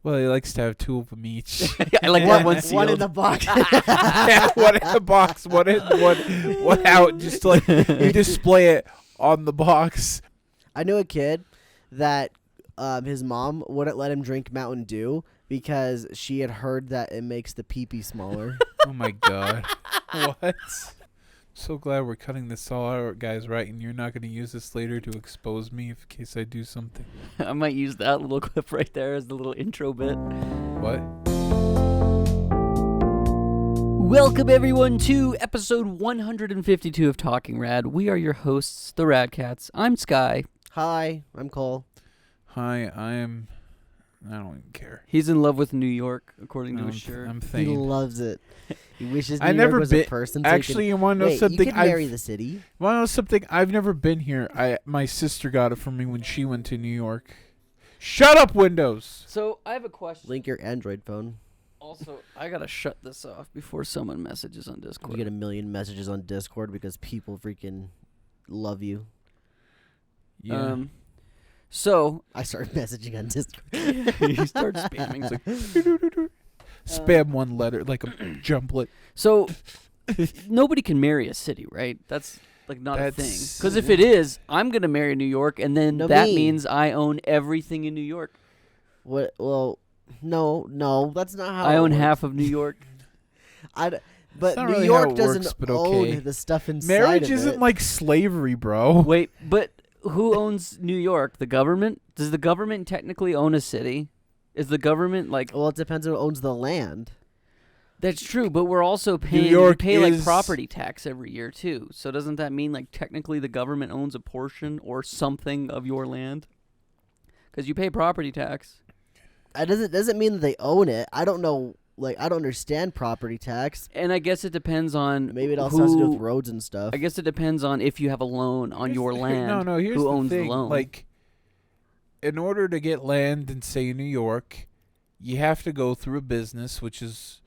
Well, he likes to have two of them each. I like that one sealed. One in the box. Yeah, one in the box, one out. Just like you display it on the box. I knew a kid that his mom wouldn't let him drink Mountain Dew because she had heard that it makes the pee-pee smaller. Oh my god. What? So glad we're cutting this all out, guys, right? And you're not going to use this later to expose me in case I do something. I might use that little clip right there as the little intro bit. What? Welcome, everyone, to episode 152 of Talking Rad. We are your hosts, the Radkatz. I'm Sky. Hi, I'm Cole. Hi, I don't even care. He's in love with New York, according to his shirt. I'm He thinking. loves it. He wishes I New never York was been. a person. So Actually, you want to know wait, something? you could marry the city. Want to know something? I've never been here. My sister got it for me when she went to New York. Shut up, Windows. So, I have a question. Link your Android phone. Also, I gotta shut this off before someone messages on You Discord. get a million messages on Discord because people freaking love you. Yeah. So, I started messaging on Discord. he starts spamming. It's like, Spam one letter like a jumplet. so, nobody can marry a city, right? That's like not a thing. That's- Because if it is, I'm gonna marry New York, and then No, that me. means I own everything in New York. What? Well, no, that's not how I it own works. half of New York. But not New really York how it doesn't works, but own okay. the stuff inside Marriage of isn't it. like slavery, bro. Wait, but who owns New York? The government? Does the government technically own a city? Is the government like? Well, it depends on who owns the land. That's true, but we're also paying. York we pay like is- property tax every year too. So doesn't that mean like technically the government owns a portion or something of your land? Because you pay property tax. It doesn't mean that they own it. I don't know. Like, I don't understand property tax. And I guess it depends on Maybe it also has to do with who- roads and stuff. I guess it depends on if you have a loan on your land. No, here's who the owns thing. the loan? Like, in order to get land in, say, New York, you have to go through a business which is,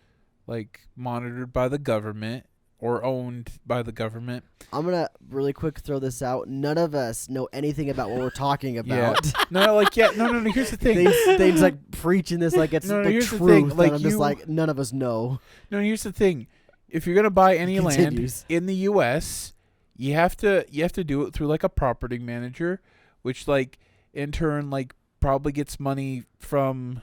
like, monitored by the government or owned by the government. I'm gonna really quick throw this out. None of us know anything about what we're talking Yeah. about. No, here's the thing. They's like preaching this like it's No, the here's the truth. thing, And like, I'm just you- like, none of us know. No, here's the thing. If you're going to buy any land Continues. in the US, you have to do it through like a property manager, which like in turn like probably gets money from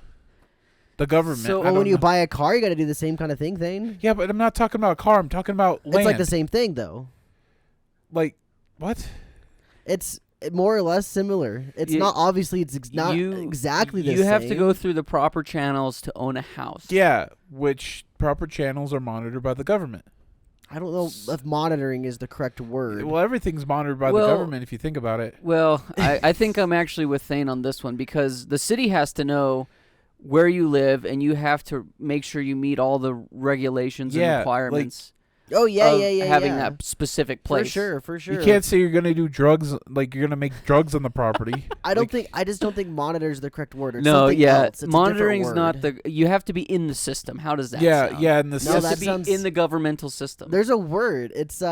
the government. So- I Well, don't when you know. buy a car, you got to do the same kind of thing. Yeah, but I'm not talking about a car. I'm talking about land. It's like the same thing, though. Like, what? It's more or less similar. It's You- not obviously. It's not you- exactly the You same. have to go through the proper channels to own a house. Yeah, which proper channels are monitored by the government. I don't know if monitoring is the correct word. Well, everything's monitored by Well- the government if you think about it. Well, I think I'm actually with Thane on this one because the city has to know where you live and you have to make sure you meet all the regulations Yeah, and like- requirements Oh yeah, of yeah. having yeah. that specific For place. sure, for sure. You can't say you're going to do drugs, like you're going to make drugs on the property. I just don't think monitor is the correct word. It's No, something yeah, else. It's a different monitoring's not word. the. You have to be in the system. How does that Yeah, sound? yeah, and the No, You have that to be sounds- in the governmental system. There's a word. It's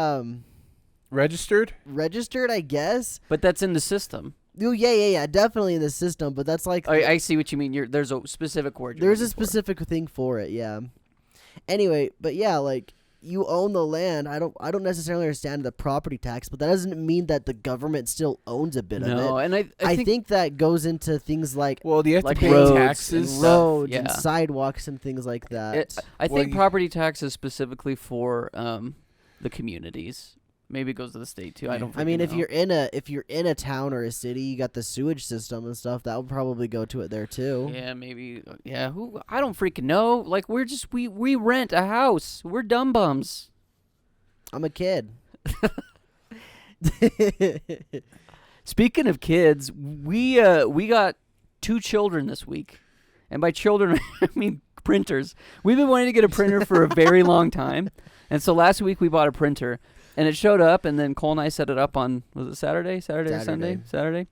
registered? registered, I guess. But that's in the system. Oh yeah. Definitely in the system, but that's like I see what you mean. There's a specific word. you're there's a looking for. specific thing for it. Yeah. Anyway, but yeah, like you own the land. I don't necessarily understand the property tax, but that doesn't mean that the government still owns a bit of No, it. and I I think that goes into things like Well, do you have Like to pay roads taxes? and roads and yeah. sidewalks and things like that. I Well, think you- property tax is specifically for the communities. Maybe it goes to the state too. I Yeah. don't. I mean, freaking if you're in a town or a city, you got the sewage system and stuff. That would probably go to it there too. yeah, maybe. Yeah, who? I don't freaking know. Like we're just we rent a house. We're dumb bums. I'm a kid. Speaking of kids, we got 2 children this week, and by children I mean printers. We've been wanting to get a printer for a very long time, and so last week we bought a printer, and it showed up, and then Cole and I set it up on was it Saturday or Sunday? Saturday. Saturday.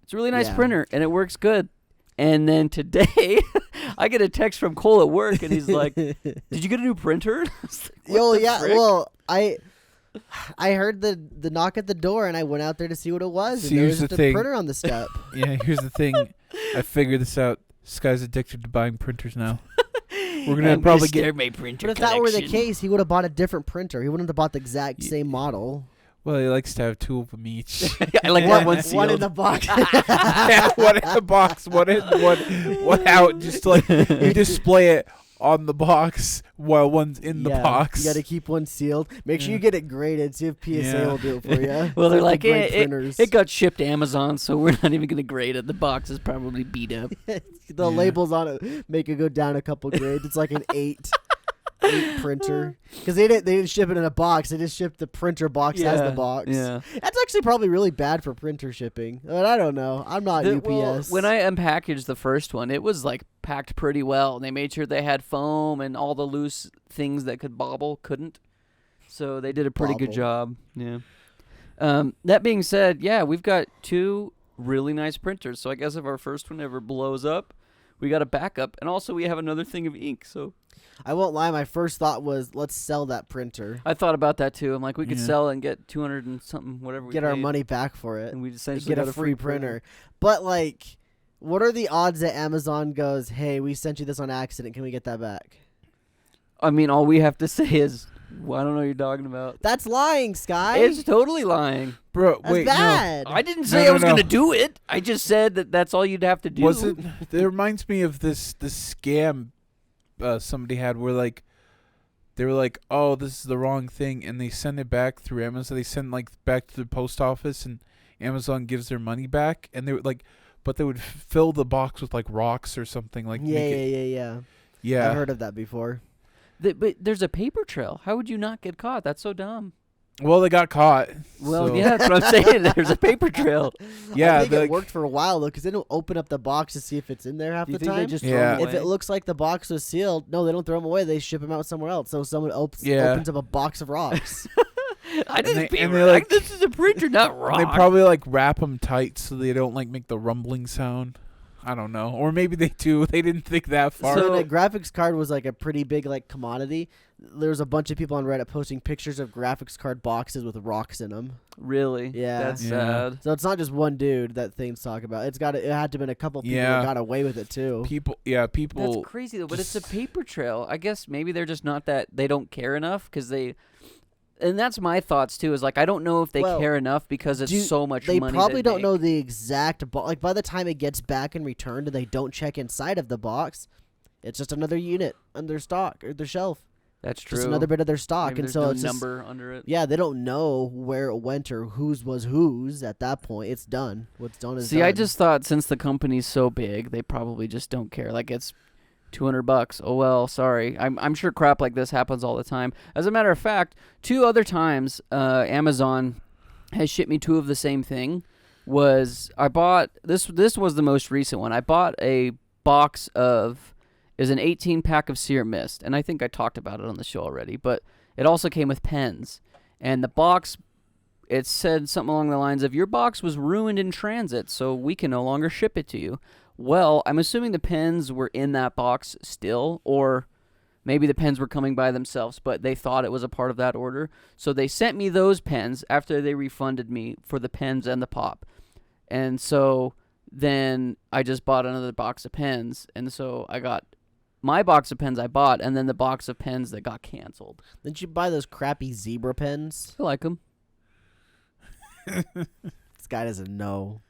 It's a really nice Yeah. printer, and it works good. And then today, I get a text from Cole at work, and he's like, "Did you get a new printer?" I was like, "What Yo, the yeah. frick?" Well, I heard the knock at the door, and I went out there to see what it was. See, And there here's was the just a thing. printer on the step. Yeah, here's the thing. I figured this out This guy's addicted to buying printers now. We're gonna I'm probably start get. my printer But if that were the collection. case, he would have bought a different printer. He wouldn't have bought the exact Ye- same model. Well, he likes to have 2 of them each. I like that one One sealed. in the box. Yeah, one in the box, one out. Just like you display it on the box while one's in the box. You got to keep one sealed. Make sure Yeah. you get it graded. See if PSA Yeah. will do it for you. Well, they're It's like, the grade it got shipped to Amazon, so we're not even going to grade it. The box is probably beat up. the Yeah. labels on it make it go down a couple grades. It's like an 8 printer because they didn't ship it in a box. They just shipped the printer box as the box. Yeah. That's actually probably really bad for printer shipping. But I don't know. I'm not UPS. Well, when I unpackaged the first one, it was like packed pretty well. And they made sure they had foam and all the loose things that could bobble couldn't. So they did a pretty good Bobble. job. Yeah. That being said, yeah, we've got 2 really nice printers. So I guess if our first one ever blows up, we got a backup. And also we have another thing of ink. So I won't lie. My first thought was, let's sell that printer. I thought about that too. I'm like, we could Yeah. sell it and get 200 and something, whatever we Get our paid, money back for it. and we And essentially get got a free printer. But like, what are the odds that Amazon goes, "Hey, we sent you this on accident. Can we get that back?" I mean, all we have to say is, well, I don't know what you're talking about. That's lying, Sky. It's totally lying. Bro, That's wait, bad. I didn't No, say no, I was no. going to do it. I just said that that's all you'd have to do. Was it? It reminds me of this scam somebody had where like they were like, "Oh, this is the wrong thing," and they send it back through Amazon. They send like back to the post office, and Amazon gives their money back. And they would like, but they would fill the box with like rocks or something like. Yeah, make yeah, it, yeah. yeah. I've heard of that before. But there's a paper trail. How would you not get caught? That's so dumb. Well, they got caught. Well, so- yeah, that's what I'm saying. There's a paper trail. Yeah, I think it like- worked for a while though, because they don't open up the box to see if it's in there half Do you the think they time. just Yeah. throw them If it away? looks like the box was sealed, no, they don't throw them away. They ship them out somewhere else. So someone Yeah. opens up a box of rocks. I didn't they- and paper. they, like- This is a printer, not rock. They probably like wrap them tight so they don't like make the rumbling sound. I don't know, or maybe they do. They didn't think that far. So when a graphics card was like a pretty big like commodity, there was a bunch of people on Reddit posting pictures of graphics card boxes with rocks in them. Really? Yeah. That's Yeah. sad. So it's not just one dude that things talk about. It had to been a couple people Yeah. that got away with it too. people, That's people. crazy though. But it's a just- paper trail. I guess maybe they're just not that. They don't care enough because they. And that's my thoughts too. Is like I don't know if they Well, care enough because it's do- so much They money. probably they don't make. know the exact like by the time it gets back and returned and they don't check inside of the box, it's just another unit on their stock or their shelf. That's true. Just another bit of their stock. Maybe And there's so no it's just, number under it. yeah, they don't know where it went or whose was whose at that point. It's done. What's done is See, done. I just thought since the company's so big, they probably just don't care. Like it's $200. Oh well, sorry. I'm sure crap like this happens all the time. As a matter of fact, 2 other times Amazon has shipped me 2 of the same thing. I bought this was the most recent one. I bought a box of is an 18-pack of Sear Mist, and I think I talked about it on the show already, but it also came with pens. And the box, it said something along the lines of, your box was ruined in transit, so we can no longer ship it to you. Well, I'm assuming the pens were in that box still, or maybe the pens were coming by themselves, but they thought it was a part of that order. So they sent me those pens after they refunded me for the pens and the pop. And so then I just bought another box of pens, and so I got my box of pens I bought, and then the box of pens that got canceled. Didn't you buy those crappy zebra pens? I like them. This guy doesn't know.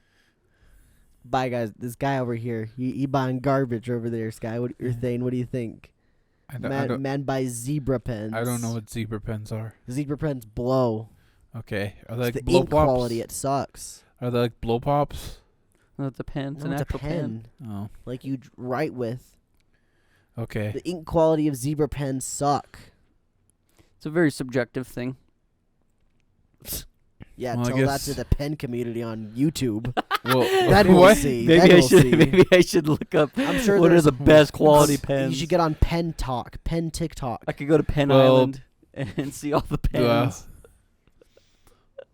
Bye, guys. This guy over here, he buying garbage over there, Sky. What you're saying? What do you think? Man buys zebra pens. I don't know what zebra pens are. Zebra pens blow. Okay, are they It's like the blow ink pops? quality. It sucks. Are they like blow pops? No, it's a pen. It's No, an it's a actual pen. Oh, like you write with. okay. The ink quality of zebra pens suck. It's a very subjective thing. Yeah, Well, I tell that guess- to the pen community on YouTube. Well, Then we'll what? see. Maybe Then I we'll should. see. Maybe I should look up. I'm sure what are there's the best quality pens. You should get on Pen Talk, Pen TikTok. I could go to Penn Well, Island and see all the pens.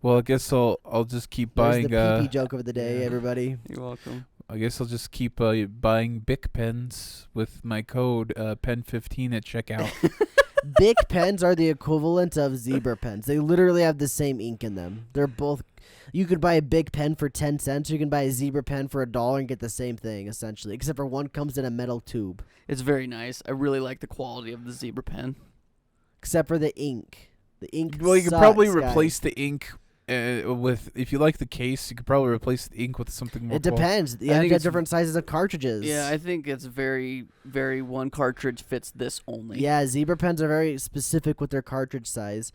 Well, I guess I'll just keep There's buying. the PP joke of the day, yeah. everybody. You're welcome. I guess I'll just keep buying Bic pens with my code pen15 at checkout. Bic pens are the equivalent of zebra pens. They literally have the same ink in them. They're both you could buy a big pen for 10 cents. You can buy a zebra pen for $1 and get the same thing essentially, except for one comes in a metal tube. It's very nice. I really like the quality of the zebra pen. Except for the ink. The ink. Well, you could sucks, probably guys. replace the ink with, if you like the case, you could probably replace the ink with something more. It depends. You have think to have it's- different sizes of cartridges. Yeah, I think it's very, very one cartridge fits this only. Yeah, zebra pens are very specific with their cartridge size.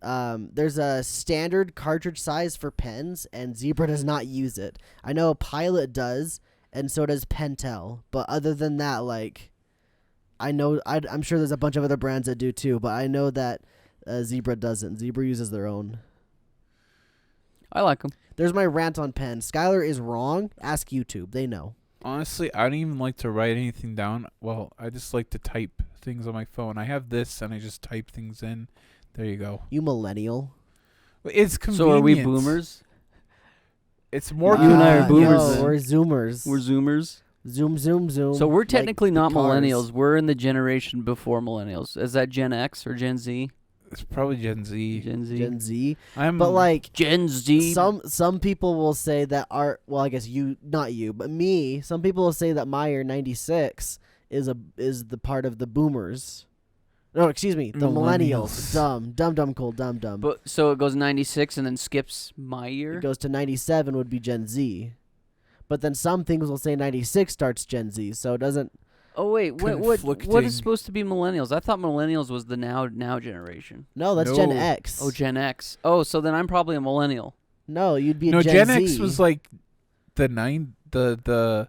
There's a standard cartridge size for pens, and Zebra does not use it. I know Pilot does, and so does Pentel. But other than that, like, I'm sure there's a bunch of other brands that do too, but I know that Zebra doesn't. Zebra uses their own. I like them. There's my rant on pens. Skylar is wrong. Ask YouTube. They know. Honestly, I don't even like to write anything down. Well, I just like to type things on my phone. I have this, and I just type things in. There you go. You millennial. It's convenient. So are we boomers? It's more You and I are convenient. boomers No, then. we're zoomers. We're zoomers. Zoom, zoom, zoom. So we're like technically the not cars. millennials. We're in the generation before millennials. Is that Gen X or Gen Z? It's probably Gen Z. Gen Z. Gen Z. I'm But like Gen Z. some people will say that I guess you, not you, but me, some people will say that my year 96 is the part of the boomers. No, excuse me, the millennials. Dumb, cool, dumb. But so it goes 96 and then skips my year. It goes to 97 would be Gen Z. But then some things will say 96 starts Gen Z, so it doesn't. Oh wait, what Conflicting. is supposed to be millennials? I thought millennials was the now generation. No, that's Gen No. X. Oh, Gen X. Oh, so then I'm probably a millennial. No, you'd be a No, Gen Gen Z. X was like the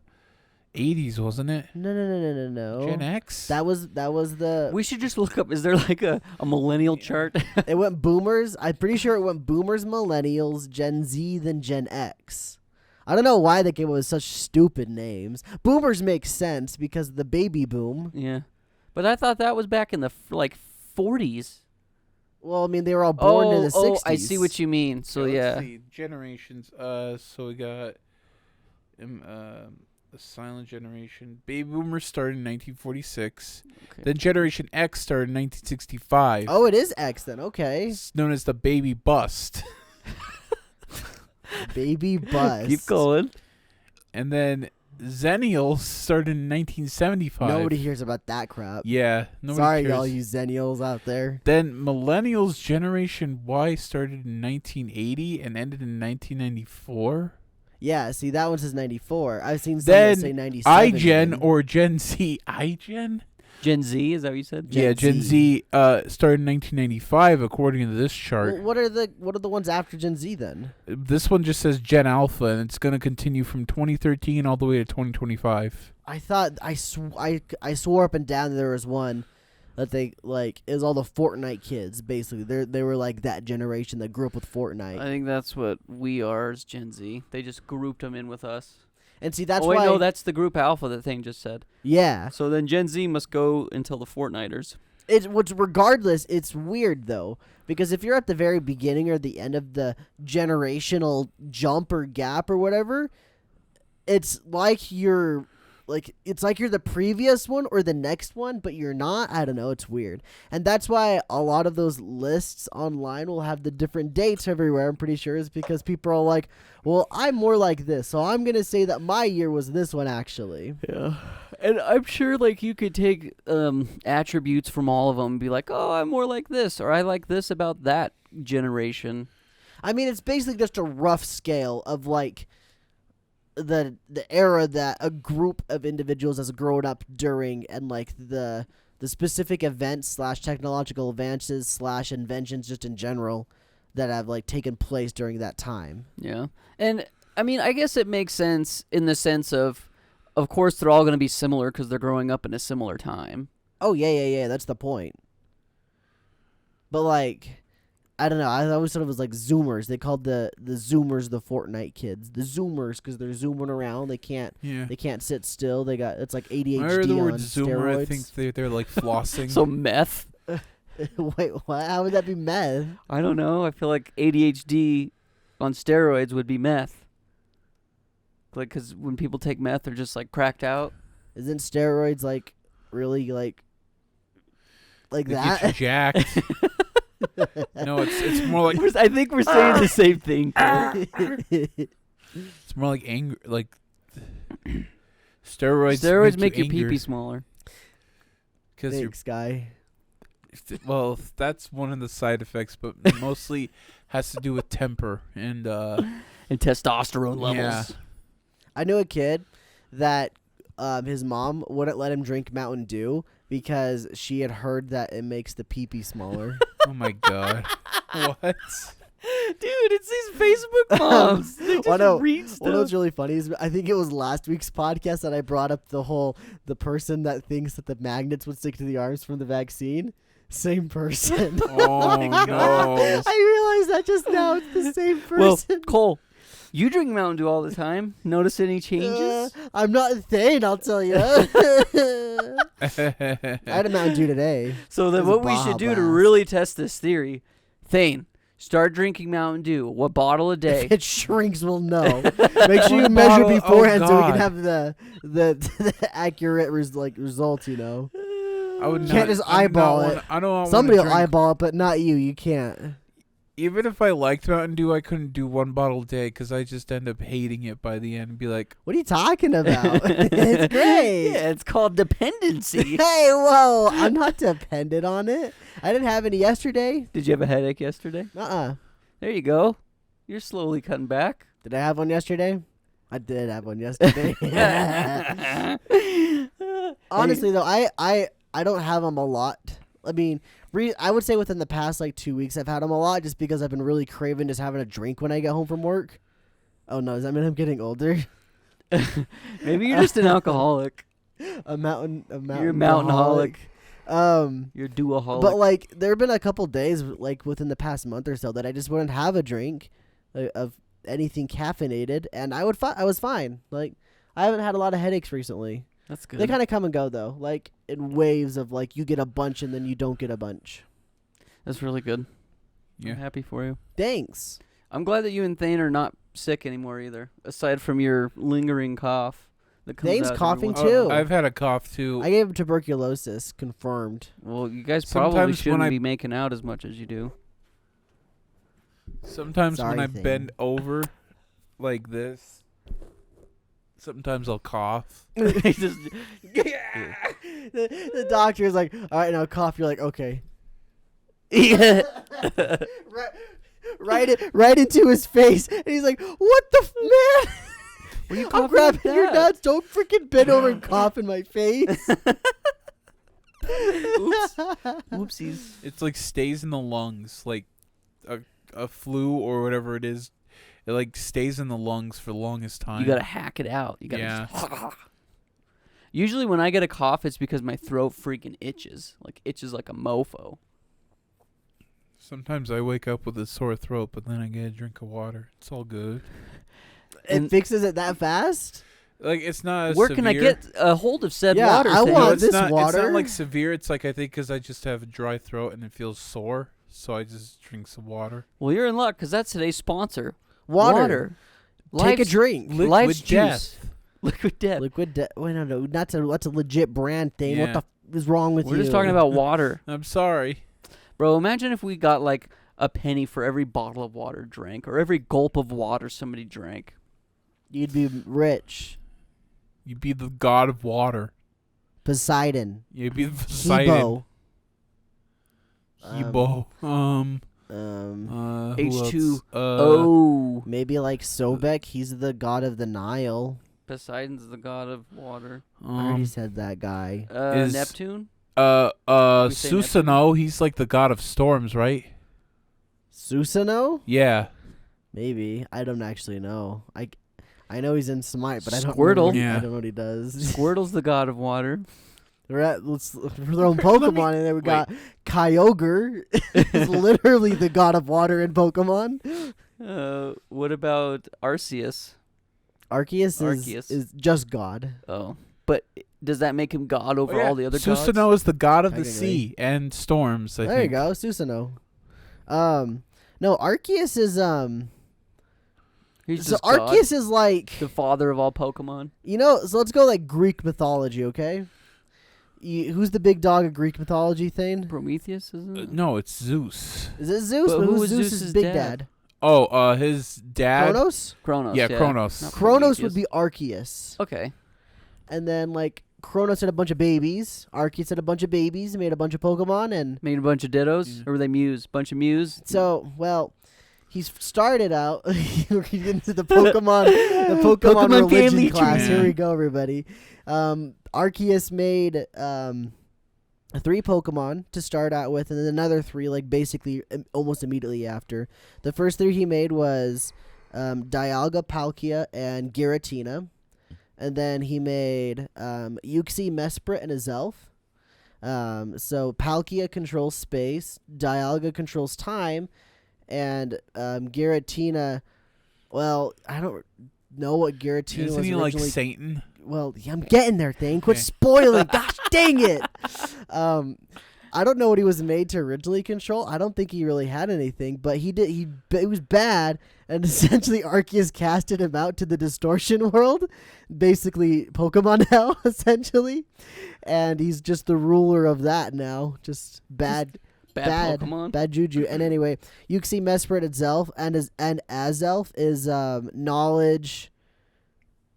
80s, wasn't it? No. Gen X? That was the. We should just look up. Is there like a millennial chart? It went boomers. I'm pretty sure it went boomers, millennials, Gen Z, then Gen X. I don't know why they came up with such stupid names. Boomers make sense because of the baby boom. Yeah, but I thought that was back in the 40s. Well, I mean, they were all born in the 60s. I see what you mean. So Let's yeah, see. Generations. So we got the silent generation. Baby boomers started in 1946. Okay. Then Generation X started in 1965. Oh, it is X then. Okay. It's known as the baby bust. Baby bust. keep going. And then Zennials started in 1975. Nobody hears about that crap. Yeah. Nobody Sorry, cares. y'all, you Zennials out there. Then Millennials Generation Y started in 1980 and ended in 1994. Yeah, see, that one says 94. I've seen some that say Then 97. iGen even. or Gen Z. iGen? Gen Z, is that what you said? Gen Gen Z started in 1995 according to this chart. Well, what are the ones after Gen Z then? This one just says Gen Alpha, and it's going to continue from 2013 all the way to 2025. I thought I swore up and down that there was one that they like it was all the Fortnite kids basically. They were like that generation that grew up with Fortnite. I think that's what we are as Gen Z. They just grouped them in with us. And see that's oh wait, why no, that's the group Alpha that thing just said. yeah. So then Gen Z must go until the Fortniters. Regardless, it's weird though because if you're at the very beginning or the end of the generational jump or gap or whatever, it's like you're the previous one or the next one, but you're not. I don't know. It's weird. And that's why a lot of those lists online will have the different dates everywhere. I'm pretty sure is because people are like, well, I'm more like this. So I'm going to say that my year was this one actually. Yeah. And I'm sure like you could take attributes from all of them and be like, oh, I'm more like this or I like this about that generation. I mean, it's basically just a rough scale of like the era that a group of individuals has grown up during and like the specific events / technological advances / inventions just in general that have like taken place during that time. Yeah. And I mean, I guess it makes sense in the sense of course they're all going to be similar because they're growing up in a similar time. Oh yeah, that's the point. But like I don't know. I always thought it was like Zoomers. They called the Zoomers the Fortnite kids. The Zoomers because they're zooming around. They can't sit still. It's like ADHD When I heard the word on Zoomer, steroids. I think they're like flossing. So meth? Wait, what? How would that be meth? I don't know. I feel like ADHD on steroids would be meth. Like, because when people take meth, they're just like cracked out. Isn't steroids like really like They that? get you jacked. No, it's more like I think we're saying the same thing. Cole. it's more like anger, like steroids. Steroids make your angry pee-pee smaller. because you're Thanks, guy. well. That's one of the side effects, but mostly has to do with temper and And testosterone levels. Yeah. I knew a kid that his mom wouldn't let him drink Mountain Dew because she had heard that it makes the pee-pee smaller. oh my god, what? Dude, it's these Facebook moms. They just read stuff. What was really funny is I think it was last week's podcast that I brought up the person that thinks that the magnets would stick to the arms from the vaccine. Same person. Oh no! I realized that just now. It's the same Well, person. Cole, you drink Mountain Dew all the time. Notice any changes? I'm not insane, I'll tell you. I had a Mountain Dew today. So then It was what we should do to Blast. really test this theory, Thane, start drinking Mountain Dew. What bottle a day? If it shrinks, we'll know. Make sure you What measure bottle? Oh, beforehand so we can God. have the accurate results. You know, I would You not, can't just I do not eyeball wanna- it. I don't. somebody will wanna drink, eyeball it, but not you. You can't. Even if I liked Mountain Dew, I couldn't do one bottle a day because I just end up hating it by the end and be like, What are you talking about? It's great. Yeah, it's called dependency. Hey, whoa! I'm not dependent on it. I didn't have any yesterday. Did you have a headache yesterday? There you go. You're slowly cutting back. Did I have one yesterday? I did have one yesterday. Honestly, though, I don't have them a lot. I mean, I would say within the past 2 weeks, I've had them a lot just because I've been really craving just having a drink when I get home from work. Oh no, does that mean I'm getting older? Maybe you're just an alcoholic. a mountain. You're a mountainholic. You're a duoholic. But there have been a couple days within the past month or so that I just wouldn't have a drink of anything caffeinated, and I was fine. I haven't had a lot of headaches recently. That's good. They kind of come and go though, in waves of you get a bunch and then you don't get a bunch. That's really good. yeah. I'm happy for you. Thanks. I'm glad that you and Thane are not sick anymore either, aside from your lingering cough that comes Thane's out every coughing once- too. I've had a cough too. I gave him tuberculosis, confirmed. Well, you guys probably Sometimes when shouldn't I- be making out as much as you do. Sometimes when Sorry, I Thane. bend over like this, sometimes I'll cough. He just- The doctor is like, all right, now cough. You're like, okay. Yeah. right into his face, and he's like, "What the man? What are you I'm coughing grabbing like your that? nuts. Don't freaking bend over and cough in my face." Oops. Whoopsies. It's stays in the lungs, like a flu or whatever it is. It stays in the lungs for the longest time. You gotta hack it out. You gotta. Yeah. Just Usually, when I get a cough, it's because my throat freaking itches. Itches like a mofo. Sometimes I wake up with a sore throat, but then I get a drink of water. It's all good. It fixes it that fast? It's not as Where severe. can I get a hold of said Yeah, water? I Thane? want it's this not, water. It's not severe. It's I think because I just have a dry throat and it feels sore, so I just drink some water. Well, you're in luck because that's today's sponsor. Water. Take a Life's- drink. Liquid Life's death. juice. Liquid death. Wait, no, that's a legit brand thing. Yeah. What the is wrong with you? We're just talking about water. I'm sorry. Bro, imagine if we got a penny for every bottle of water drank or every gulp of water somebody drank. You'd be rich. You'd be the god of water. Poseidon. You'd be the Poseidon. Hebo. Hebo. Who H2O. else? Maybe Sobek. He's the god of the Nile. Poseidon's the god of water. I already Um, said that guy. Is- Neptune? we say Neptune? he's the god of storms, right? Susanoo? Yeah. Maybe. I don't actually know. I know he's in Smite, but I don't Squirtle. know what Yeah. I don't know what he does. Squirtle's the god of water. Let's throw Pokemon in there. We got Kyogre. He's literally the god of water in Pokemon. What about Arceus? Arceus is just god. Oh. But does that make him god over all the other gods? Susanoo is the god of the Technically. sea and storms, I There think. you go, Susanoo. No, Arceus is He's so just God, Arceus is the father of all Pokemon. so let's go Greek mythology, okay? who's the big dog of Greek mythology, Thane? Prometheus, isn't it? No, it's Zeus. Is it Zeus? But But who who's was Zeus's Zeus's big dad? dad? Oh, his dad. Kronos? Kronos. Yeah, Kronos. Not Kronos would Prometheus. be Arceus. Okay. And then, like, Kronos had a bunch of babies. Arceus had a bunch of babies. Made a bunch of Pokemon. And Made a bunch of Dittos, Yeah. or were they Mews? Bunch of Mews. so, well, he's started out into the Pokemon, the Pokemon religion family class. tree. Here Yeah. we go, everybody. Arceus made 3 Pokemon to start out with, and then another 3, like, basically almost immediately after. The first 3 he made was Dialga, Palkia, and Giratina. And then he made Uxie, Mesprit, and Azelf. So Palkia controls space, Dialga controls time, and Giratina, well, I don't know what Giratina Isn't was he like originally. Satan? Well, I'm getting there, Thane. Quit Okay. spoiling. Gosh dang it. I don't know what he was made to originally control. I don't think he really had anything, but it was bad, and essentially Arceus casted him out to the distortion world, basically Pokemon hell, essentially, and he's just the ruler of that now. Just bad Pokemon. bad juju. And anyway, Uxie, Mesprit, Azelf, and Azelf is knowledge.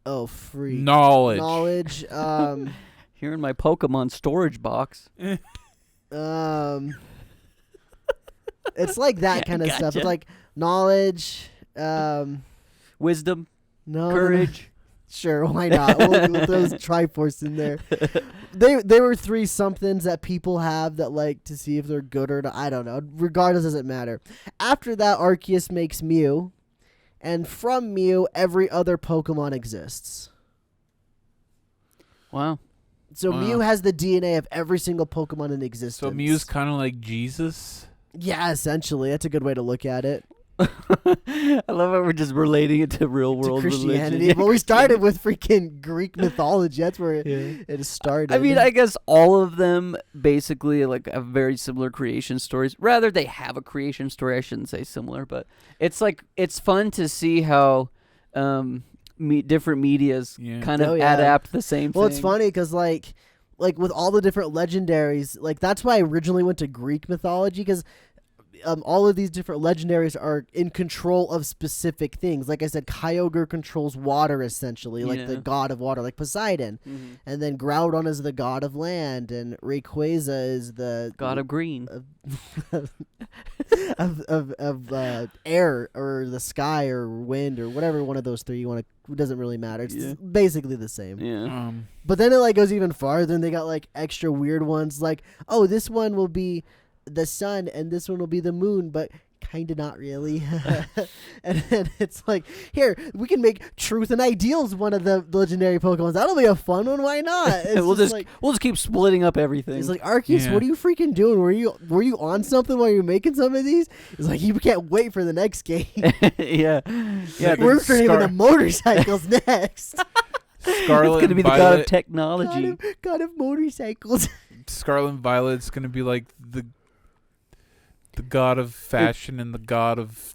Oh, free Knowledge. knowledge. Here in my Pokemon storage box. It's like that kind of stuff. Gotcha. It's like knowledge. Wisdom. No, Courage. Sure, why not? We'll throw Triforce in there. They were 3 somethings that people have that like to see if they're good or not. I don't know. Regardless, doesn't matter. After that, Arceus makes Mew, and from Mew, every other Pokemon exists. Wow. So Wow. Mew has the DNA of every single Pokemon in existence. So Mew's kind of like Jesus. Yeah, essentially. That's a good way to look at it. I love how we're just relating it to real To world Christianity. religion. But we started with freaking Greek mythology. That's where Yeah. it started. I mean, I guess all of them basically like have very similar creation stories. Rather, they have a creation story. I shouldn't say similar, but it's like it's fun to see how different medias Yeah. kind of Oh, yeah. adapt the same Well, thing. it's funny because like with all the different legendaries, like that's why I originally went to Greek mythology because all of these different legendaries are in control of specific things. Like I said, Kyogre controls water essentially, like the Yeah. god of water, like Poseidon, Mhm. and then Groudon is the god of land, and Rayquaza is the God of Green. of air or the sky or wind or whatever one of those 3 you want to. It doesn't really matter. It's Yeah. basically the same. Yeah. But then it like goes even farther, and they got like extra weird ones. Like, oh, this one will be the sun, and this one will be the moon, but kind of not really. And then it's like, here we can make Truth and Ideals one of the legendary Pokemon. That'll be a fun one. Why not? It's we'll just like, we'll just keep splitting up everything. it's like Arceus, Yeah. what are you freaking doing? Were you on something while you were making some of these? It's like you can't wait for the next game. yeah, yeah. Like, We're turning into motorcycles next. Scarlet It's gonna and be the god Violet. of technology. God of motorcycles. Scarlet and Violet's gonna be like the god of fashion and the god of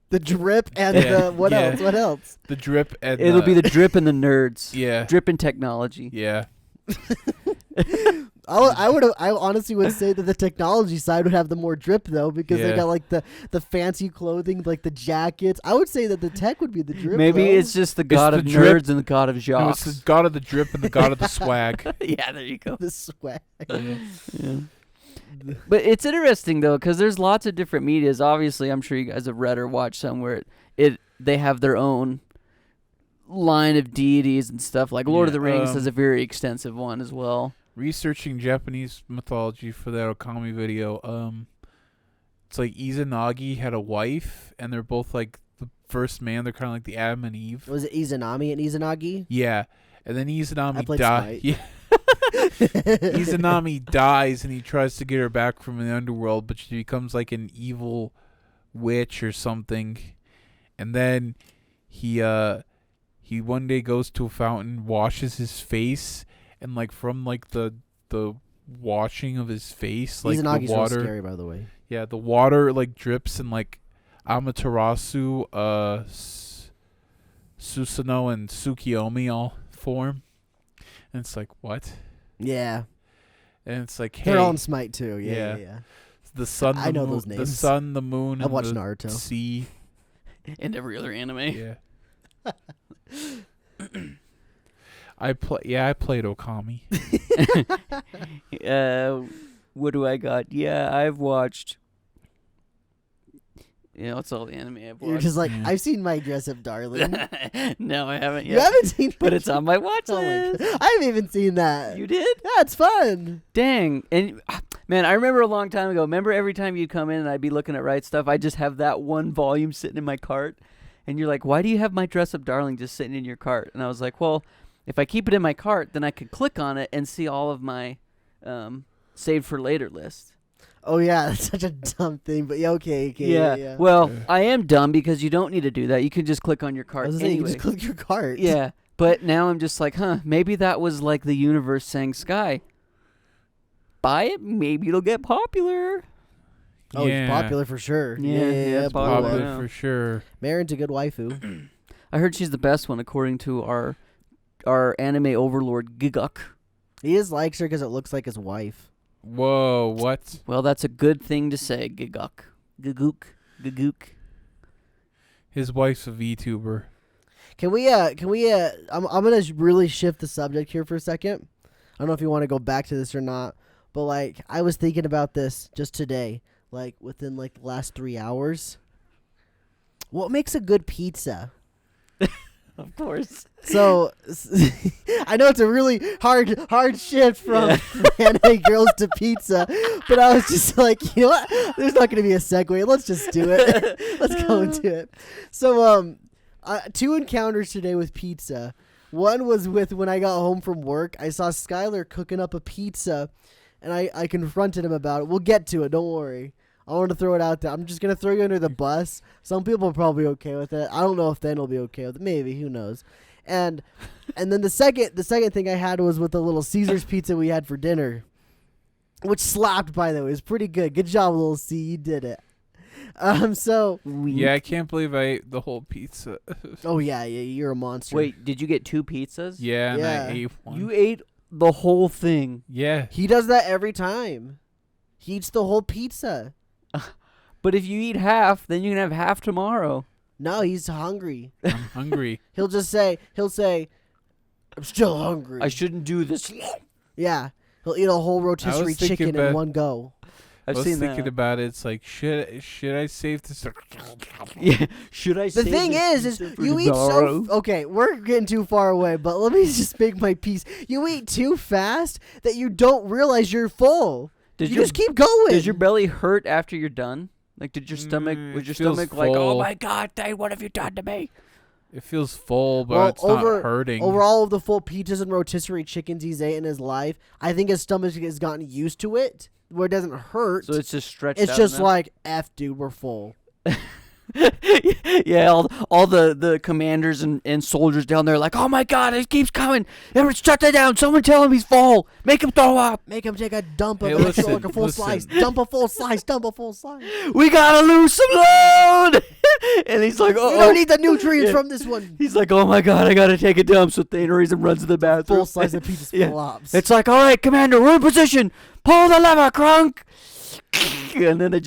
The drip and Yeah, the what yeah. else? What else? the drip and It'll be the drip and the nerds. yeah Drip and technology. yeah. I honestly would say that the technology side would have the more drip though, because they Yeah. got like the fancy clothing, like the jackets. I would say that the tech would be the drip. Maybe though. it's just the god the of drip. nerds and the god of No, it's jocks. the god of the drip and the god of the swag. Yeah, there you go. the swag. Yeah. But it's interesting though, because there's lots of different medias. Obviously, I'm sure you guys have read or watched some where they have their own line of deities and stuff. Like Lord of Yeah, the Rings has a very extensive one as well. Researching Japanese mythology for that Okami video, it's like Izanagi had a wife, and they're both like the first man. They're kind of like the Adam and Eve. Was it Izanami and Izanagi? Yeah, and then I Izanami played dies. Smite. Yeah, Izanami dies, and he tries to get her back from the underworld, but she becomes like an evil witch or something. And then he one day goes to a fountain, washes his face, and like from like the washing of his face, like Izanagi's the real water, scary, by the way. yeah, the water like drips in like Amaterasu, Susanoo, and Tsukiyomi all form. And it's like, what? Yeah. and it's like, hey, They're all in Smite too. Yeah. Yeah. the sun, I the know moon, those the names. sun, the moon, I and watched the Naruto. sea. And every other anime. Yeah. I played Okami. What do I got? Yeah, I've watched. That's all the anime I've watched. You're just like, Yeah. I've seen My Dress Up Darling. No, I haven't You yet. haven't seen But it's on my watch Oh my list. God. I haven't even seen that. You did? Yeah, it's fun. Dang. And man, I remember a long time ago. Remember every time you'd come in and I'd be looking at Right Stuff, I'd just have that one volume sitting in my cart. And you're like, why do you have My Dress Up Darling just sitting in your cart? And I was like, well, if I keep it in my cart, then I could click on it and see all of my saved for later list. Oh yeah, that's such a dumb thing. But yeah, okay. Yeah. Well, Yeah. I am dumb because you don't need to do that. You can just click on your I cart was saying, you anyway. can just click your cart. Yeah. But now I'm just like, maybe that was like the universe saying, Sky, buy it. Maybe it'll get popular. Oh, yeah. it's popular for sure. Yeah, it's boy. popular. Popular Yeah. for sure. Marin's a good waifu. I heard she's the best one according to our anime overlord Giguk. He just likes her because it looks like his wife. Whoa, what? Well, that's a good thing to say, Giguk. Giguk. His wife's a VTuber. Can we I'm gonna really shift the subject here for a second. I don't know if you want to go back to this or not, but like I was thinking about this just today, like within like the last 3 hours. What makes a good pizza? Of course. So I know it's a really hard shift from anime girls to pizza, but I was just like, you know what? There's not going to be a segue. Let's just do it. Let's go into it. So 2 encounters today with pizza. One was with when I got home from work. I saw Skylar cooking up a pizza, and I confronted him about it. We'll get to it. Don't worry. I want to throw it out there. I'm just going to throw you under the bus. Some people are probably okay with it. I don't know if Dan will be okay with it. Maybe. Who knows? And then the second thing I had was with the little Caesar's pizza we had for dinner, which slapped, by the way. It was pretty good. Good job, little C. You did it. Yeah, I can't believe I ate the whole pizza. Oh, yeah, you're a monster. Wait, did you get 2 pizzas? Yeah, and Yeah. I ate one. You ate the whole thing. Yeah. He does that every time. He eats the whole pizza. But if you eat half, then you can have half tomorrow. No, he's hungry. I'm hungry. He'll say, I'm still hungry. I shouldn't do this. Yeah. He'll eat a whole rotisserie thinking chicken in about- one go. I've I was seen thinking that. about it. It's like, should I save this? Yeah. Should I The save thing this is pizza for you eat tomorrow? okay, we're getting too far away, but let me just make my piece. You eat too fast that you don't realize you're full. You just keep going. Does your belly hurt after you're done? Like, did your stomach, was it your feels stomach like, oh full. my God, Dad, what have you done to me? It feels full, but Well, it's not hurting. Over all of the full pizzas and rotisserie chickens he's ate in his life, I think his stomach has gotten used to it, where it doesn't hurt. So it's just stretched It's out just enough? like, F, dude, we're full. Yeah, all the commanders and soldiers down there like, oh my God, it keeps coming. Everyone shut that down. Someone tell him he's full. Make him throw up. Make him take a dump of Hey, it, listen, like a full listen. slice. Dump a full slice. Dump a full slice. We gotta lose some load. And he's like, We oh, don't need the nutrients Yeah. from this one. He's like, oh my God, I gotta take a dump. So Thanorison runs to the bathroom. Full slice of pizza Yeah. flops. It's like, all right, Commander, we're in position. Pull the lever, Crunk. And then I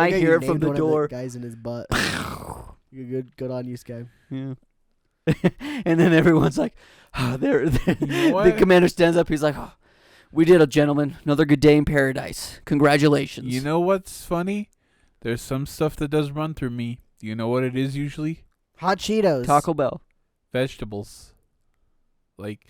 Okay, hear you it from named the one of door. Guys in his butt. You're good on you, Sky. Yeah. And then everyone's like, know the what? commander stands up. He's like, oh, we did it, gentlemen. Another good day in paradise. Congratulations. You know what's funny? There's some stuff that does run through me. You know what it is usually? Hot Cheetos. Taco Bell. Vegetables. Like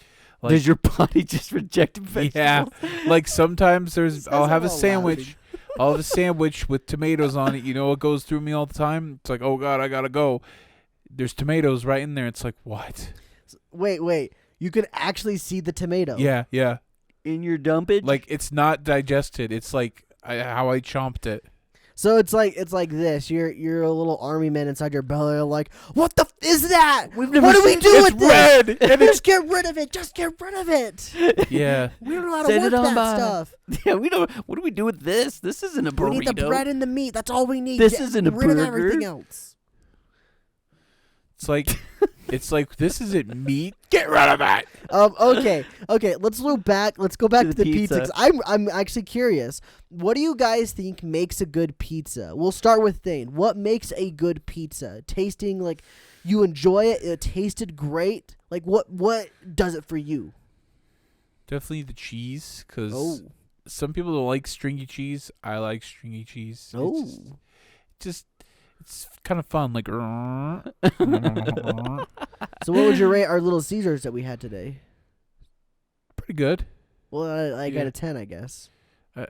Does your body just reject yeah. vegetables? Like sometimes This I'll guy's have a all sandwich. I'll have a sandwich with tomatoes on it. You know what goes through me all the time? It's like, oh God, I gotta go. There's tomatoes right in there. It's like, what? Wait. You can actually see the tomato. Yeah. In your dumpage? Like it's not digested. It's like how I chomped it. So it's like this. You're a little army man inside your belly. You're like, what the is that? We've never What do we seen do this. with It's this? red. Just get rid of it. Just get rid of it. Yeah. We don't know how to Send work it on that by. stuff. Yeah, we don't. What do we do with this? This isn't a burrito. We need the bread and the meat. That's all we need. This Get isn't a rid of burger. everything else. It's like this isn't meat. Get rid of it. Okay. Let's go back to the pizza. 'Cause I'm actually curious. What do you guys think makes a good pizza? We'll start with Thane. What makes a good pizza? Tasting like you enjoy it. It tasted great. Like what does it for you? Definitely the cheese, because some people don't like stringy cheese. I like stringy cheese. It's kind of fun. Like, So what would you rate our Little Caesars that we had today? pretty good. Well, I got Yeah. a 10, I guess. I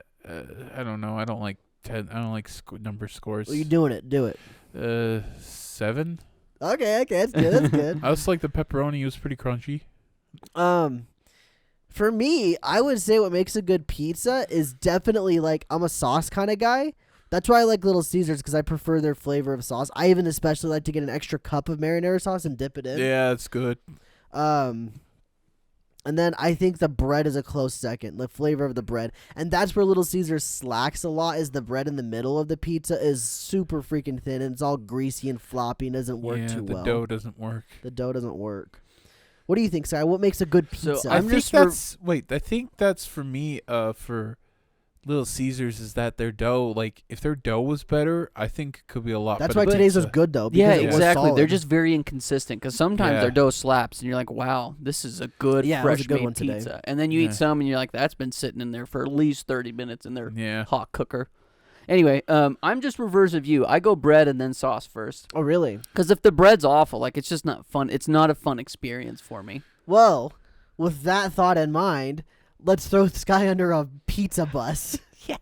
don't know. I don't like 10. I don't like number scores. Well, you're doing it. Do it. 7. Okay, that's good. That's good. I also like the pepperoni. It was pretty crunchy. For me, I would say what makes a good pizza is definitely like I'm a sauce kind of guy. That's why I like Little Caesars, because I prefer their flavor of sauce. I even especially like to get an extra cup of marinara sauce and dip it in. Yeah, it's good. And then I think the bread is a close second, the flavor of the bread. And that's where Little Caesars slacks a lot, is the bread in the middle of the pizza is super freaking thin, and it's all greasy and floppy and doesn't work too well. The dough doesn't work. The dough doesn't work. What do you think, Si? What makes a good pizza? So I think that's for me, for Little Caesars, is that their dough, like, if their dough was better, I think it could be a lot That's better. why today's was pizza. good, though. Yeah, Because it was exactly. They're solid. just very inconsistent, because sometimes Yeah. their dough slaps, and you're like, wow, this is a good, Yeah, it was a fresh good made one today. pizza. And then you Yeah. eat some, and you're like, that's been sitting in there for at least 30 minutes in their Yeah. hot cooker. Anyway, I'm just reverse of you. I go bread and then sauce first. Oh, really? Because if the bread's awful, like, it's just not fun. It's not a fun experience for me. Well, with that thought in mind, let's throw this guy under a pizza bus. Yeah.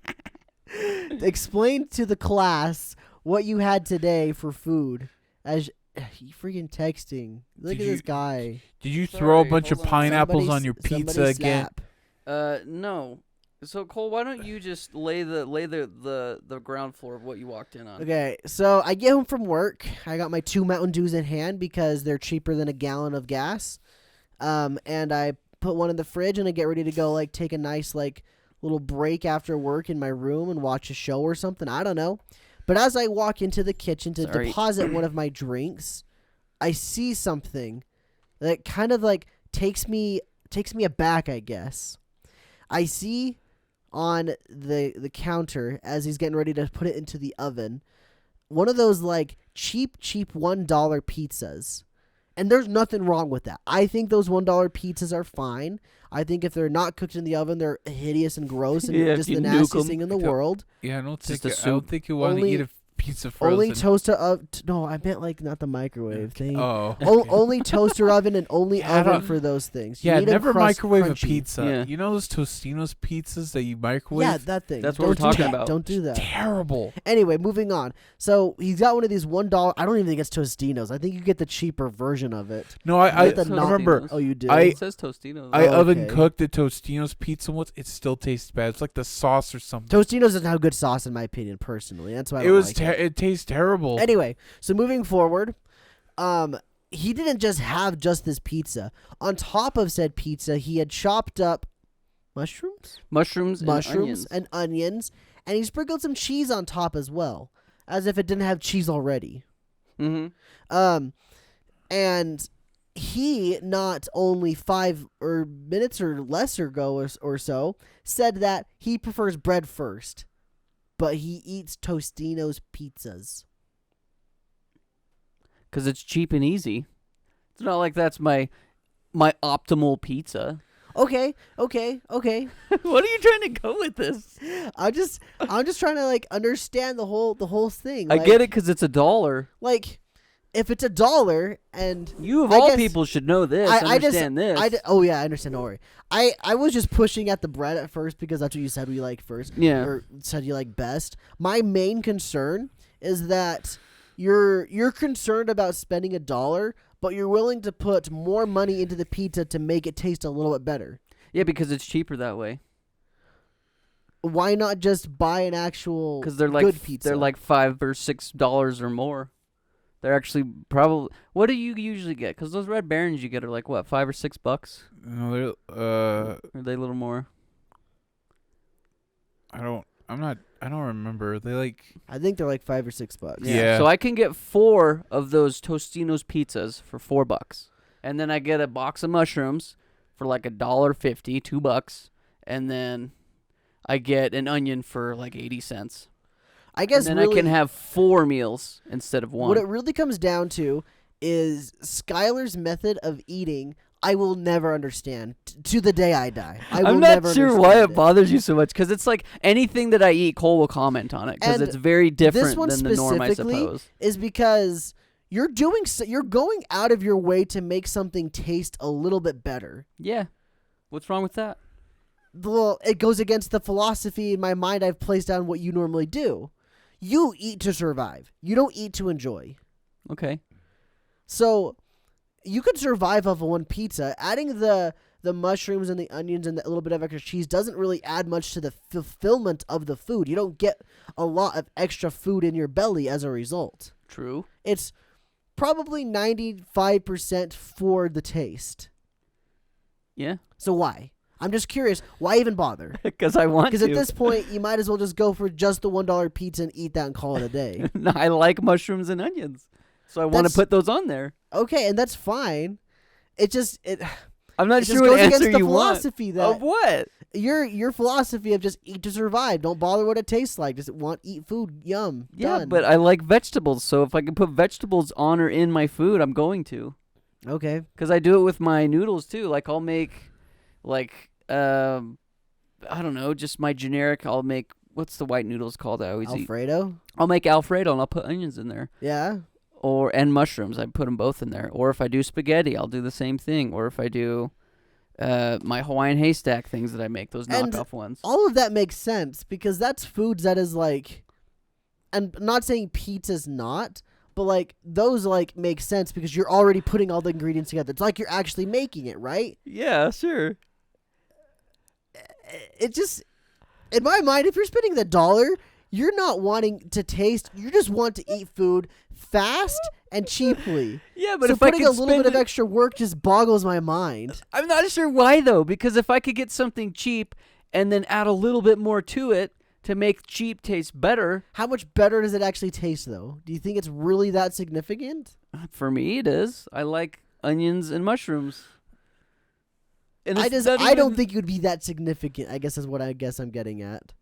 Explain to the class what you had today for food. As you freaking texting. Look Did at this you- guy. Did you throw a Sorry, bunch of hold on. pineapples Somebody on your s- somebody pizza again? slap. No. So Cole, why don't you just lay the ground floor of what you walked in on? Okay, so I get home from work. I got my 2 Mountain Dews in hand because they're cheaper than a gallon of gas. And I put one in the fridge, and I get ready to go, like, take a nice, like, little break after work in my room and watch a show or something. I don't know. But as I walk into the kitchen to Sorry. deposit one of my drinks, I see something that kind of, like, takes me aback, I guess. I see on the counter, as he's getting ready to put it into the oven, one of those, like, cheap $1 pizzas. And there's nothing wrong with that. I think those $1 pizzas are fine. I think if they're not cooked in the oven, they're hideous and gross and Yeah, just if the you nuke nastiest 'em. thing in the Yeah. world. Yeah, I don't Just think a I don't soup. think you want to Only- eat a pizza frozen. Only toaster oven. No, I meant like not the microwave thing. Oh. Only toaster oven and only Yeah, I oven don't- for those things. You Yeah, need 'em never crust microwave a crunchy. pizza. Yeah. You know those Tostino's pizzas that you microwave? Yeah, that thing. That's what Don't we're do talking that. about. Don't do that. Terrible. Anyway, moving on. So he's got one of these $1. I don't even think it's Tostino's. I think you get the cheaper version of it. No, I Get the non- remember. Oh, you do. It says Tostino's. I Oh, oven okay. cooked the Tostino's pizza once. It still tastes bad. It's like the sauce or something. Tostino's doesn't have good sauce in my opinion, personally. That's why I It don't was. like it. It tastes terrible. Anyway, so moving forward, he didn't just have just this pizza. On top of said pizza, he had chopped up mushrooms and onions. and he sprinkled some cheese on top as well, as if it didn't have cheese already. Mm-hmm. And he not only 5 minutes or less ago or so said that he prefers bread first, but he eats Tostino's pizzas. Because it's cheap and easy. It's not like that's my optimal pizza. Okay. What are you trying to go with this? I'm just trying to like understand the whole thing. I Like, get it because it's $1. Like, if it's $1 and You of I all guess- people should know this. I Understand this. oh yeah, I understand. Don't worry. I was just pushing at the bread at first because that's what you said we like first. Yeah. Or said you like best. My main concern is that you're concerned about spending $1, but you're willing to put more money into the pizza to make it taste a little bit better. Yeah, because it's cheaper that way. Why not just buy an actual Because they're like good pizza? they're like $5 or $6 or more. They're actually probably. What do you usually get? Because those Red Barons you get are like what, $5 or $6? No, Or are they a little more? I I don't remember. They like. I think they're like $5 or $6. Yeah. So I can get 4 of those Tostino's pizzas for $4, and then I get a box of mushrooms for like $1.50, $2, and then I get an onion for like 80 cents. I guess and then really, I can have 4 meals instead of 1. what it really comes down to is Skylar's method of eating. I will never understand to the day I die. I'm not sure why it bothers you so much, because it's like anything that I eat, Cole will comment on it, because And it's very different one than the norm, I specifically suppose. is because you're going out of your way to make something taste a little bit better. Yeah. What's wrong with that? Well, it goes against the philosophy in my mind I've placed on what you normally do. You eat to survive. You don't eat to enjoy. Okay. So you could survive off of one pizza. Adding the mushrooms and the onions and the little bit of extra cheese doesn't really add much to the fulfillment of the food. You don't get a lot of extra food in your belly as a result. True. It's probably 95% for the taste. Yeah. So why? I'm just curious. Why even bother? Because I want to. Because at this point, you might as well just go for just the $1 pizza and eat that and call it a day. No, I like mushrooms and onions, so I want to That's- put those on there. Okay, and that's fine. It I'm not just sure goes what against answer the you want. philosophy Of that what? your philosophy of just eat to survive. Don't bother what it tastes like. Just eat food. Yum. Yeah, Done. but I like vegetables, so if I can put vegetables on or in my food, I'm going to. Okay. Because I do it with my noodles too. Like I'll make, like I don't know, just my generic. I'll make, what's the white noodles called that I always eat? Alfredo. I'll make Alfredo and I'll put onions in there. Yeah. And mushrooms. I put them both in there. Or if I do spaghetti, I'll do the same thing. Or if I do my Hawaiian haystack things that I make, those And knockoff ones. All of that makes sense because that's foods that is like, and I'm not saying pizza's not, but like those like make sense because you're already putting all the ingredients together. It's like you're actually making it, right? Yeah, sure. It just, in my mind, if you're spending the $1, you're not wanting to taste. You just want to eat food fast and cheaply. Yeah, but so if I putting could a little bit of spend extra work just boggles my mind. I'm not sure why though, because if I could get something cheap and then add a little bit more to it to make cheap taste better, How much better does it actually taste, though? Do you think it's really that significant? for me it is. I like onions and mushrooms. And I it's not don't even- think it would be that significant, I guess is what I guess I'm getting at.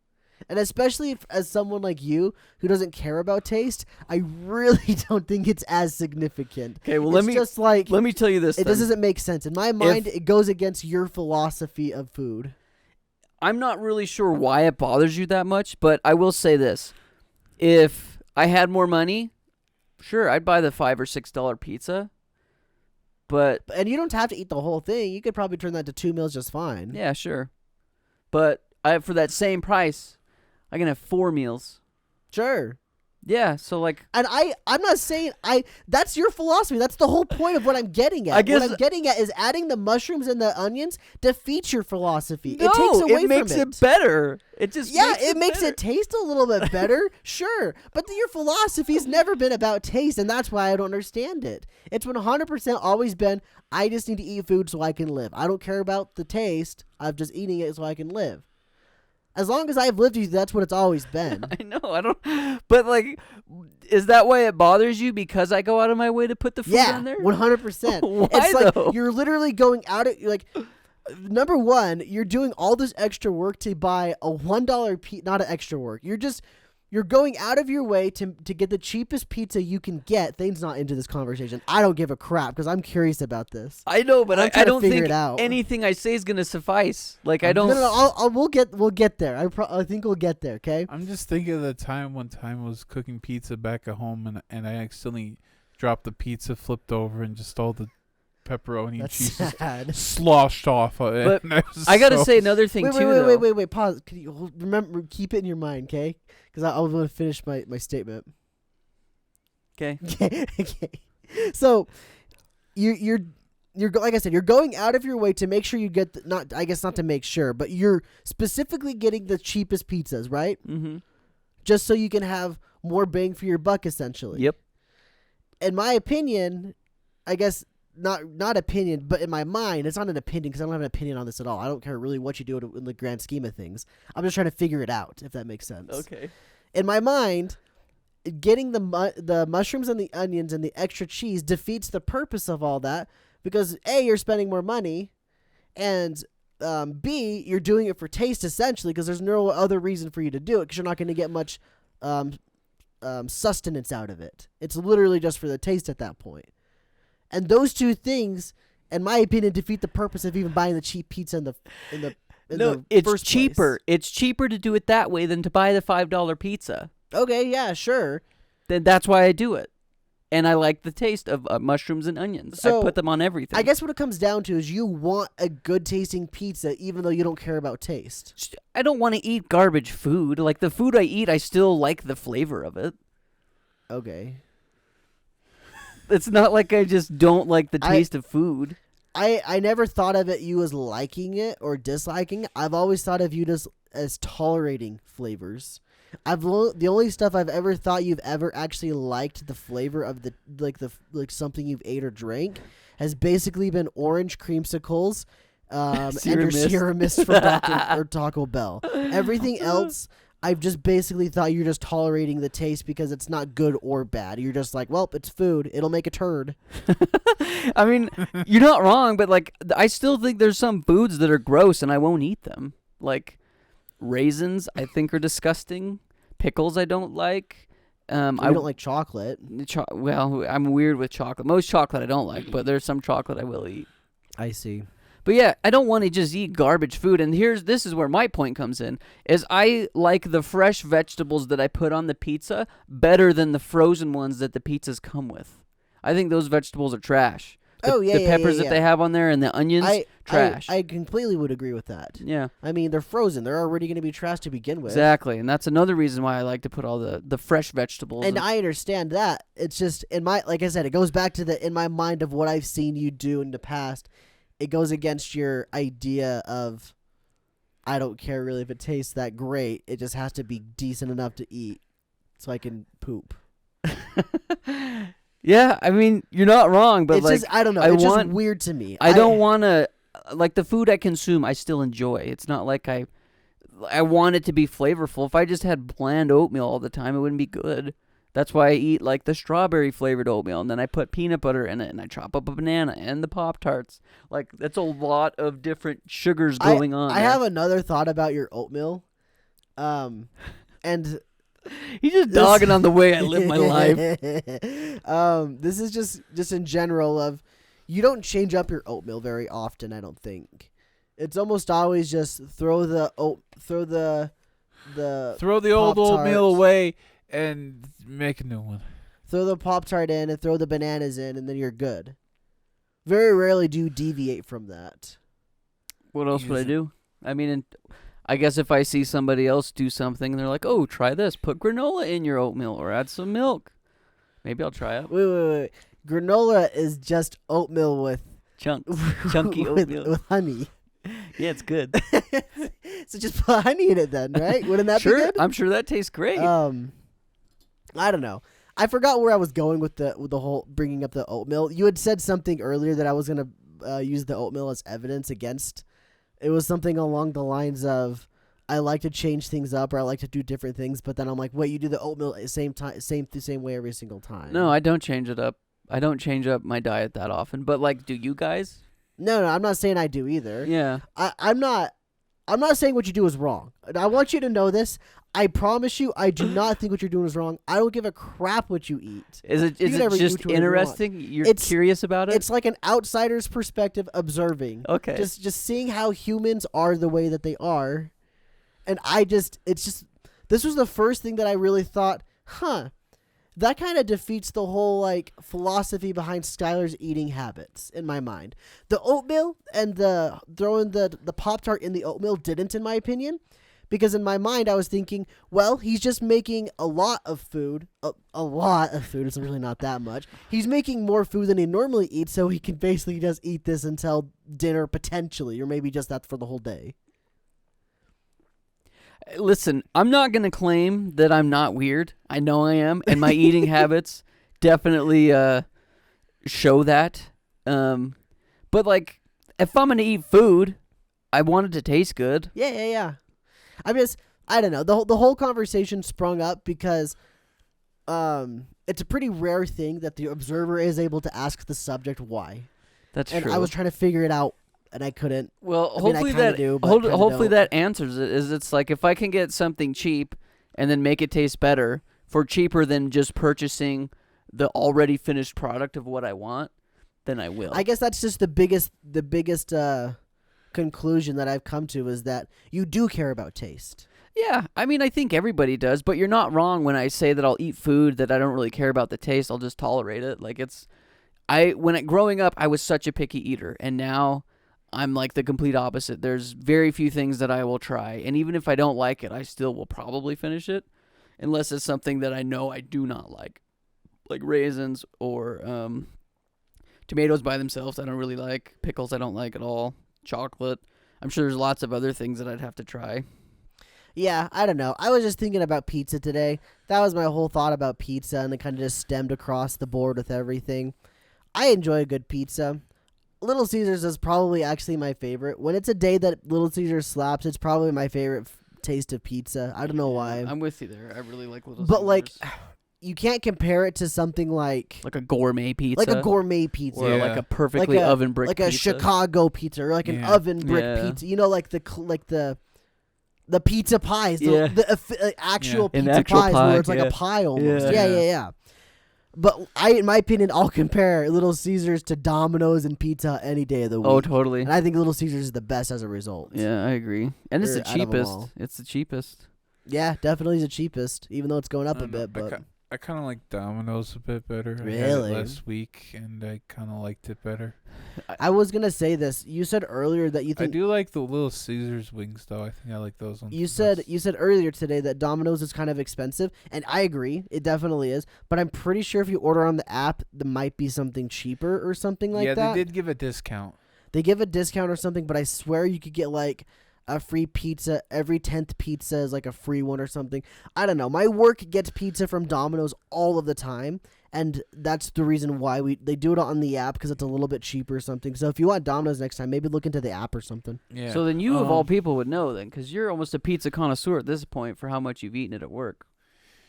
And especially as someone like you who doesn't care about taste, I really don't think it's as significant. Okay, well It's just like let me tell you this. it then. doesn't make sense. In my mind, it goes against your philosophy of food. I'm not really sure why it bothers you that much, but I will say this. If I had more money, sure, I'd buy the $5 or $6 pizza. But And you don't have to eat the whole thing. You could probably turn that to 2 meals just fine. yeah, sure. But for that same price, I can have 4 meals. Sure. Yeah, so like And I'm not saying that's your philosophy. That's the whole point of what I'm getting at. I guess- what I'm getting at is adding the mushrooms and the onions defeats your philosophy. no, it takes away it makes from it better. It just Yeah, makes it makes better. it taste a little bit better, sure. But your philosophy's never been about taste, and that's why I don't understand it. It's 100% always been, I just need to eat food so I can live. I don't care about the taste. I'm just eating it so I can live. As long as I've lived with you, that's what it's always been. I know, I don't. But like, is that why it bothers you? Because I go out of my way to put the food Yeah, on there. 100%. Why It's like though? you're literally going out at like. Number one, you're doing all this extra work to buy a $1 not an extra work. You're going out of your way to get the cheapest pizza you can get. Thane's not into this conversation. I don't give a crap because I'm curious about this. I know, but I'm I trying to don't figure think it out. anything I say is gonna suffice. Like I don't. No. We'll get there. I think we'll get there. Okay. I'm just thinking of the time one time I was cooking pizza back at home and I accidentally dropped the pizza, flipped over, and just all the pepperoni and That's cheese just sad. sloshed off of it. But And was I gotta so- say another thing Wait, too. though. wait. Pause. Can you remember? Keep it in your mind, okay? Because I want to finish my statement. Okay. Okay. So, you're like I said, you're going out of your way to make sure you get not to make sure, but you're specifically getting the cheapest pizzas, right? Mm-hmm. Just so you can have more bang for your buck, essentially. Yep. In my opinion, I guess not opinion, but in my mind, it's not an opinion because I don't have an opinion on this at all. I don't care really what you do in the grand scheme of things. I'm just trying to figure it out, if that makes sense. Okay. In my mind, getting the mushrooms and the onions and the extra cheese defeats the purpose of all that because A, you're spending more money, and B, you're doing it for taste essentially because there's no other reason for you to do it because you're not going to get much sustenance out of it. It's literally just for the taste at that point. And those two things, in my opinion, defeat the purpose of even buying the cheap pizza in the it's first cheaper. place. It's cheaper to do it that way than to buy the $5 pizza. Okay, yeah, sure. Then that's why I do it. And I like the taste of mushrooms and onions. So, I put them on everything. I guess what it comes down to is you want a good tasting pizza even though you don't care about taste. I don't want to eat garbage food. Like the food I eat, I still like the flavor of it. Okay. It's not like I just don't like the taste of food. I never thought of you as liking it or disliking it. I've always thought of you as tolerating flavors. The only stuff I've ever thought you've ever actually liked the flavor of the something you've ate or drank has basically been orange creamsicles and your Sierra Mist from Taco Bell. Everything else, I've just basically thought you're just tolerating the taste because it's not good or bad. You're just like, well, it's food. It'll make a turd. I mean, you're not wrong, but like I still think there's some foods that are gross and I won't eat them. Like raisins, I think are disgusting. Pickles, I don't like. I don't like chocolate. Well, I'm weird with chocolate. Most chocolate I don't like, but there's some chocolate I will eat. I see. But yeah, I don't want to just eat garbage food. And this is where my point comes in, is I like the fresh vegetables that I put on the pizza better than the frozen ones that the pizzas come with. I think those vegetables are trash. The peppers that they have on there and the onions, trash. I completely would agree with that. Yeah. I mean, they're frozen. They're already going to be trash to begin with. Exactly. And that's another reason why I like to put all the fresh vegetables. And I understand that. It's just, like I said, it goes back to in my mind of what I've seen you do in the past. It goes against your idea of, I don't care really if it tastes that great. It just has to be decent enough to eat so I can poop. Yeah, I mean, you're not wrong, but it's like, just, I don't know. It's just weird to me. I don't want to, like the food I consume, I still enjoy. It's not like I want it to be flavorful. If I just had bland oatmeal all the time, it wouldn't be good. That's why I eat like the strawberry flavored oatmeal, and then I put peanut butter in it, and I chop up a banana and the Pop-Tarts. Like, that's a lot of different sugars going on. I have another thought about your oatmeal. And he's just dogging on the way I live my life. This is just in general of, you don't change up your oatmeal very often, I don't think. It's almost always just throw the old oatmeal away and make a new one. Throw the Pop-Tart in and throw the bananas in, and then you're good. Very rarely do you deviate from that. What else would I do? I mean, I guess if I see somebody else do something and they're like, oh, try this. Put granola in your oatmeal or add some milk. Maybe I'll try it. Wait. Granola is just oatmeal with... Chunky oatmeal. With honey. Yeah, it's good. So just put honey in it then, right? Wouldn't that be good? I'm sure that tastes great. I don't know. I forgot where I was going with the whole bringing up the oatmeal. You had said something earlier that I was going to use the oatmeal as evidence against. It was something along the lines of, I like to change things up or I like to do different things, but then I'm like, wait, you do the oatmeal at the same way every single time. No, I don't change it up. I don't change up my diet that often. But like, do you guys? No, I'm not saying I do either. Yeah. I'm not saying what you do is wrong. I want you to know this. I promise you, I do not think what you're doing is wrong. I don't give a crap what you eat. Is it just interesting? You're curious about it? It's like an outsider's perspective observing. Okay. Just seeing how humans are the way that they are. And this was the first thing that I really thought, that kind of defeats the whole like philosophy behind Skylar's eating habits in my mind. The oatmeal and the throwing the Pop-Tart in the oatmeal didn't, in my opinion. Because in my mind, I was thinking, well, he's just making a lot of food. A lot of food. It's really not that much. He's making more food than he normally eats, so he can basically just eat this until dinner, potentially, or maybe just that for the whole day. Listen, I'm not going to claim that I'm not weird. I know I am, and my eating habits definitely show that. But like, if I'm gonna eat food, I want it to taste good. Yeah. I don't know. The whole conversation sprung up because it's a pretty rare thing that the observer is able to ask the subject why. That's and true. I was trying to figure it out, and I couldn't. Well, I mean, I hopefully kinda that do, but kinda hopefully don't. that answers it. Is it's like if I can get something cheap and then make it taste better for cheaper than just purchasing the already finished product of what I want, then I will. I guess that's just the biggest conclusion that I've come to is that you do care about taste. Yeah, I mean, I think everybody does, but you're not wrong when I say that I'll eat food that I don't really care about the taste. I'll just tolerate it. Like growing up, I was such a picky eater, and now I'm like the complete opposite. There's very few things that I will try, and even if I don't like it, I still will probably finish it, unless it's something that I know I do not like raisins or tomatoes by themselves. I don't really like pickles. I don't like at all. Chocolate. I'm sure there's lots of other things that I'd have to try. Yeah, I don't know. I was just thinking about pizza today. That was my whole thought about pizza, and it kind of just stemmed across the board with everything. I enjoy a good pizza. Little Caesars is probably actually my favorite. When it's a day that Little Caesars slaps, it's probably my favorite taste of pizza. I don't know why. I'm with you there. I really like Little But Caesars. like, you can't compare it to something like a gourmet pizza. like a gourmet pizza. Or like a perfectly oven brick like pizza. a Chicago pizza or like an oven brick pizza. You know, like the pizza pies, the actual pizza pies where it's like a pie almost. Yeah. But in my opinion, I'll compare Little Caesars to Domino's and Pizza Hut any day of the week. Oh, totally. And I think Little Caesars is the best as a result. Yeah, I agree. And it's the Out of 'em cheapest. all. It's the cheapest. Yeah, definitely the cheapest, even though it's going up a bit. But I kind of like Domino's a bit better. I had Really? it last week, and I kind of liked it better. I was gonna say this. You said earlier that you I think do like the Little Caesars wings, though. I think I like those ones. you the best. said earlier today that Domino's is kind of expensive, and I agree, it definitely is. But I'm pretty sure if you order on the app, there might be something cheaper or something like that. Yeah, they did give a discount. They give a discount or something, but I swear you could get like a free pizza. Every 10th pizza is like a free one or something. I don't know. My work gets pizza from Domino's all of the time, and that's the reason why they do it on the app because it's a little bit cheaper or something. So if you want Domino's next time, maybe look into the app or something. Yeah. So then you, of all people, would know then, because you're almost a pizza connoisseur at this point for how much you've eaten it at work.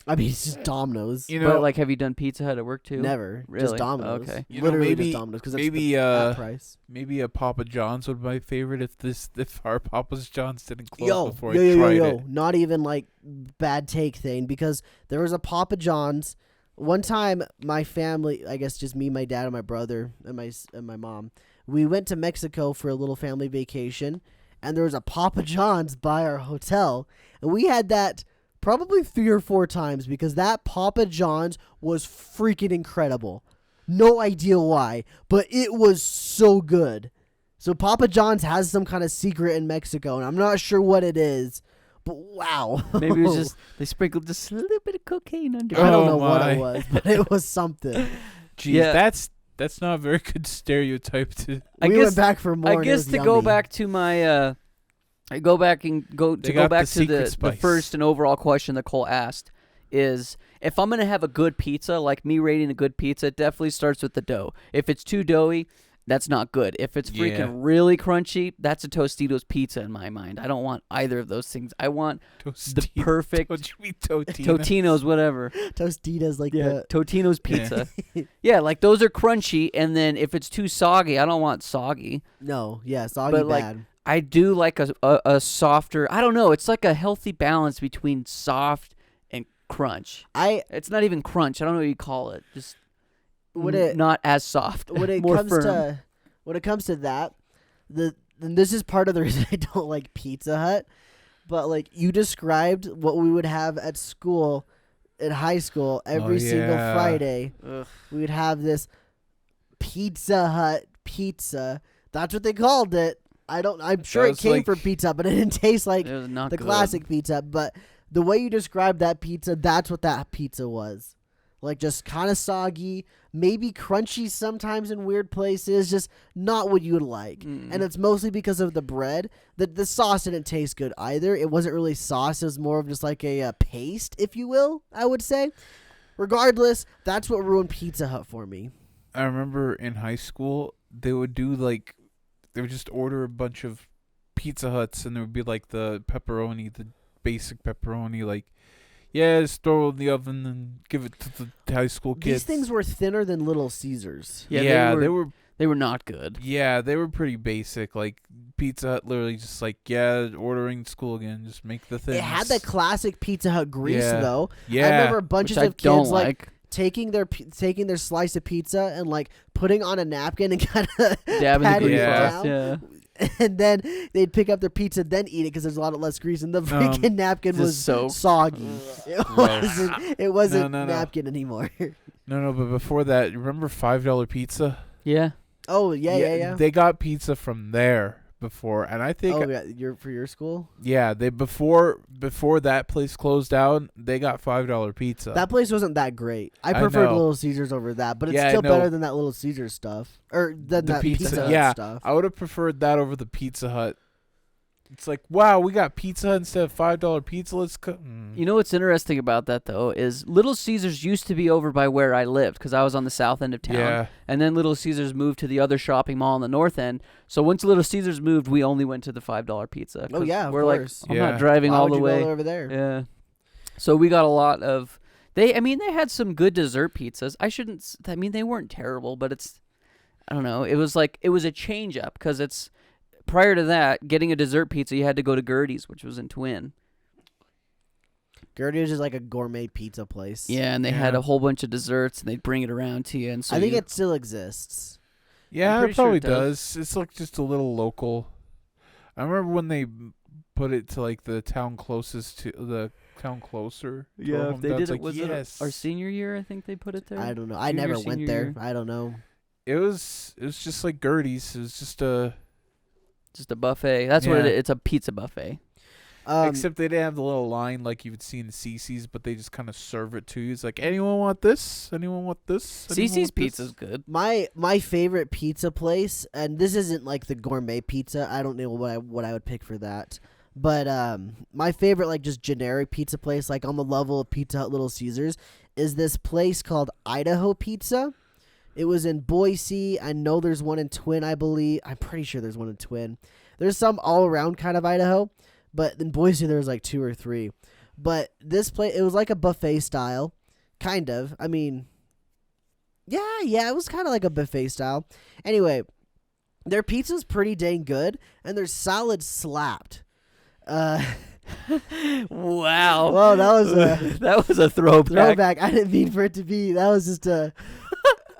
I mean, it's just Domino's. You know, But like, have you done Pizza Hut at work too? Never. Really? Just Domino's. Okay. You know, Literally maybe- just Domino's because it's maybe the app price. maybe a Papa John's would be my favorite if our Papa John's didn't close Yo, before I tried it. Not even like bad take thing because there was a Papa John's. One time, my family, I guess just me, my dad, and my brother, and my mom, we went to Mexico for a little family vacation, and there was a Papa John's by our hotel, and we had that probably 3 or 4 times because that Papa John's was freaking incredible. No idea why, but it was so good. So Papa John's has some kind of secret in Mexico, and I'm not sure what it is, but wow. Maybe it was just they sprinkled just a little bit of cocaine under. I don't Oh know what my. it was, but it was something. Jeez, Yeah. that's not a very good stereotype to. I We guess went back for more. I and it guess was to go yummy. back to my I go back They to got the secret the spice. first and overall question that Cole asked is if I'm gonna have a good pizza, like me rating a good pizza, it definitely starts with the dough. If it's too doughy, that's not good. If it's freaking Yeah. really crunchy, that's a Tostitos pizza in my mind. I don't want either of those things. I want the perfect Don't you mean Totina? Totino's, whatever. Tostitos like Yeah, the Totino's pizza. Yeah, like those are crunchy, and then if it's too soggy, I don't want soggy. soggy But, like, bad. I do like a softer. I don't know. It's like a healthy balance between soft and crunch. It's not even crunch. I don't know what you call it. Just not as soft. When it more comes firm. to that, and this is part of the reason I don't like Pizza Hut, but like you described what we would have at school, in high school, every single yeah. Friday. Ugh. We would have this Pizza Hut pizza. That's what they called it. I'm sure That it was came like- from Pizza, but it didn't taste like It was not the good. classic pizza. But the way you described that pizza, that's what that pizza was. Like just kind of soggy, maybe crunchy sometimes in weird places, just not what you would like. Mm. And it's mostly because of the bread. The sauce didn't taste good either. It wasn't really sauce. It was more of just like a paste, if you will, I would say. Regardless, that's what ruined Pizza Hut for me. I remember in high school they would do like they would just order a bunch of Pizza Huts, and there would be like the pepperoni, the basic pepperoni, like yeah, just throw it in the oven and give it to the high school kids. These things were thinner than Little Caesars. Yeah, they were. They were not good. Yeah, they were pretty basic. Like Pizza Hut, literally just like ordering school again, just make the thing. It had the classic Pizza Hut grease though. Yeah, I remember bunches which I of don't kids like taking their slice of pizza and like putting on a napkin and kind of dabbing the grease Yeah. off. Yeah. and then they'd pick up their pizza, then eat it because there's a lot of less grease, and the freaking napkin was so soggy. It wasn't No. napkin anymore. No, but before that, you remember $5 pizza? Yeah. Oh yeah. They got pizza from there before, and I think For your school. yeah, they before that place closed down, they got $5 pizza. That place wasn't that great. I I preferred know. Little Caesars over that, but it's Yeah, I still know. better than that Little Caesars stuff, or than The that pizza- Pizza Hut yeah. stuff. I would have preferred that over the Pizza Hut. It's like, wow, we got Pizza Hut instead of $5 pizza. Let's go. You know what's interesting about that though is Little Caesars used to be over by where I lived because I was on the south end of town, Yeah. and then Little Caesars moved to the other shopping mall on the north end. So once Little Caesars moved, we only went to the $5 pizza. Oh 'cause yeah, of we're course. like, I'm Yeah. not driving Why all would the you way go over there? Yeah. So we got a lot of they had some good dessert pizzas. They weren't terrible, but I don't know. It was a change up because it's prior to that, getting a dessert pizza, you had to go to Gertie's, which was in Twin. Gertie's is like a gourmet pizza place. Yeah, and they had a whole bunch of desserts, and they'd bring it around to you. And so I think it still exists. Yeah, pretty it sure probably it does. does. It's like just a little local. I remember when they put it to like the town closest to the town closer. to our if they hometown. did It's it, like, was yes. it our senior year? I think they put it there. I don't know. I Junior, never went senior there. year. I don't know. It was just like Gertie's. It was just a Just a buffet. That's what Yeah. it's a pizza buffet. except they didn't have the little line like you would see in CC's, but they just kind of serve it to you. It's like, anyone want this? Anyone want this? Anyone CC's want this?" pizza's good. My favorite pizza place, and this isn't like the gourmet pizza. I don't know what I would pick for that. But my favorite, like just generic pizza place, like on the level of Pizza Hut, Little Caesars, is this place called Idaho Pizza. It was in Boise. I know there's one in Twin, I believe. I'm pretty sure there's one in Twin. There's some all around kind of Idaho, but in Boise there was like 2 or 3. But this place, it was like a buffet style, kind of. I mean, yeah, it was kind of like a buffet style. Anyway, their pizza's pretty dang good, and their salad slapped. Wow. Well, that was a that was a throwback. throwback. I didn't mean for it to be. That was just that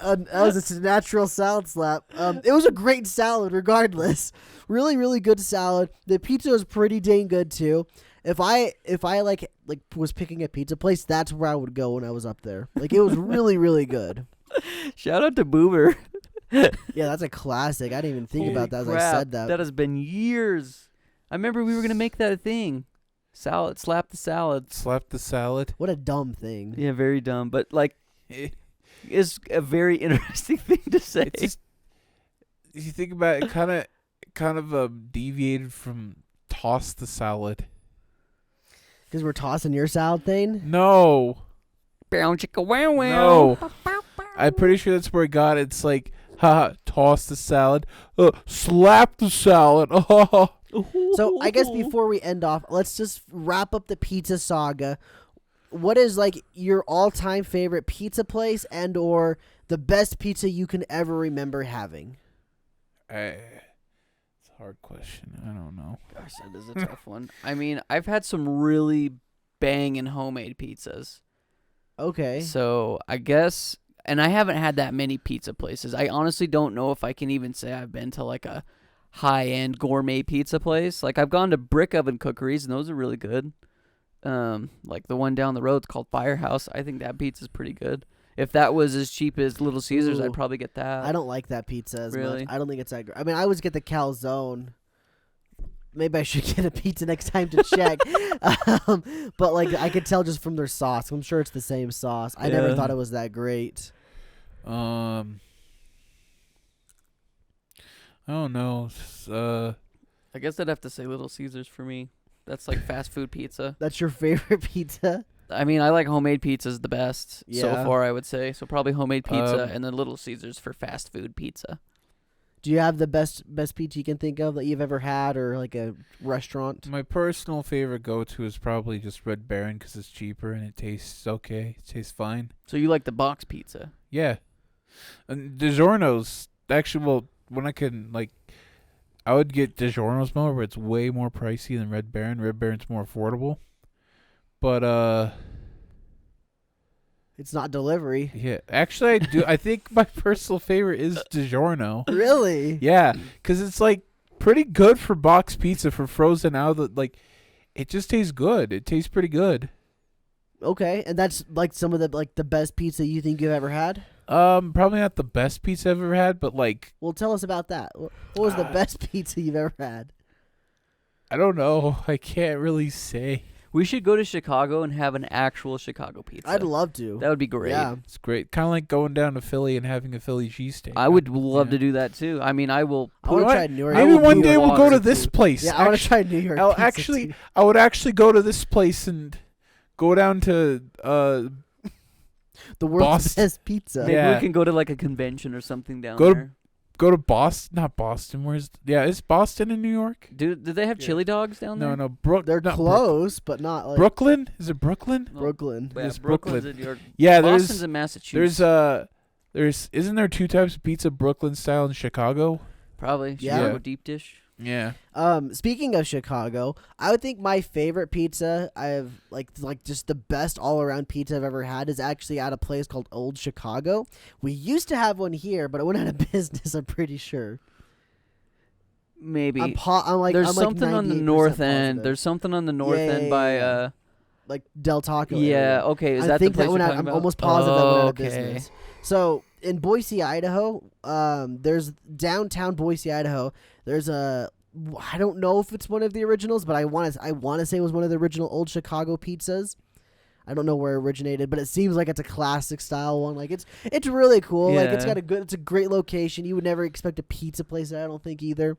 was just a natural salad slap. It was a great salad, regardless. Really, really good salad. The pizza was pretty dang good too. If I like was picking a pizza place, that's where I would go when I was up there. Like it was really, really good. Shout out to Boober. Yeah, that's a classic. I didn't even think about that as I said that. That has been years. I remember we were gonna make that a thing. Salad, slap the salad. Slap the salad. What a dumb thing. Yeah, very dumb, but like, Eh, is a very interesting thing to say. It's just, if you think about it, kind of deviated from toss the salad. Because we're tossing your salad thing. No, Bow chicka wow wow. no. I'm pretty sure that's where it got it. It's like, haha, toss the salad, slap the salad. So I guess before we end off, let's just wrap up the pizza saga. What is like your all-time favorite pizza place and or the best pizza you can ever remember having? It's a hard question. I don't know. Gosh, that is a tough one. I mean, I've had some really banging homemade pizzas. Okay. So I guess, and I haven't had that many pizza places. I honestly don't know if I can even say I've been to like a high-end gourmet pizza place. Like I've gone to brick oven cookeries, and those are really good. Like the one down the road, it's called Firehouse. I think that pizza's pretty good. If that was as cheap as Little Caesars, Ooh. I'd probably get that. I don't like that pizza as Really? much. I don't think it's that great. I mean, I always get the calzone. Maybe I should get a pizza next time to check. But like I could tell just from their sauce. I'm sure it's the same sauce. I never Yeah. thought it was that great. I don't know. I guess I'd have to say Little Caesars for me. That's like fast food pizza. That's your favorite pizza? I mean, I like homemade pizzas the best so Yeah. far, I would say. So probably homemade pizza Um, and then Little Caesars for fast food pizza. Do you have the best pizza you can think of that you've ever had, or like a restaurant? My personal favorite go-to is probably just Red Baron because it's cheaper and it tastes okay. It tastes fine. So you like the box pizza? Yeah. And DiGiorno's actually, well, when I would get DiGiorno's more, but it's way more pricey than Red Baron. Red Baron's more affordable. But, It's not delivery. yeah. Actually, I do. I think my personal favorite is DiGiorno. Really? Yeah, because it's, pretty good for box pizza for frozen out. It just tastes good. It tastes pretty good. Okay, and that's some of the best pizza you think you've ever had? Probably not the best pizza I've ever had, but, Well, tell us about that. What was the best pizza you've ever had? I don't know. I can't really say. We should go to Chicago and have an actual Chicago pizza. I'd love to. That would be great. Yeah. It's great. Kind of like going down to Philly and having a Philly cheesesteak. I would love Yeah. to do that too. I mean, I will. I want to What? try New York. Maybe will one Google day we'll go water to this too. place. Yeah, I want to try New York. I'll pizza too. I would actually go to this place and go down to The world's Boston. best pizza. Maybe Yeah. we can go to like a convention or something down Go to- there. go to Boston. Not Boston. Is Boston in New York? Do they have Yeah. chili dogs down there? No, They're not close, but not like Brooklyn? Is it Brooklyn? No. Brooklyn. Yeah, It's Brooklyn's Brooklyn. in New York. Yeah, Boston's in Massachusetts. isn't there two types of pizza, Brooklyn style and Chicago? Probably Yeah. Chicago deep dish. Yeah. Speaking of Chicago, I would think my favorite pizza I've just the best all around pizza I've ever had is actually at a place called Old Chicago. We used to have one here, but it went out of business. I'm pretty sure. Maybe. I'm There's something on the 98% north end. positive. There's something on the north Yeah, end yeah, by yeah. Like Del Taco. yeah. area. Okay, is I that think the place that went you're out. talking I'm about? almost positive that went out of Okay. business. So in Boise, Idaho, there's downtown Boise, Idaho. There's I don't know if it's one of the originals, but I want to say it was one of the original Old Chicago pizzas. I don't know where it originated, but it seems like it's a classic style one. Like it's really cool. Like it's Yeah. it's a great location. You would never expect a pizza place there, I don't think either.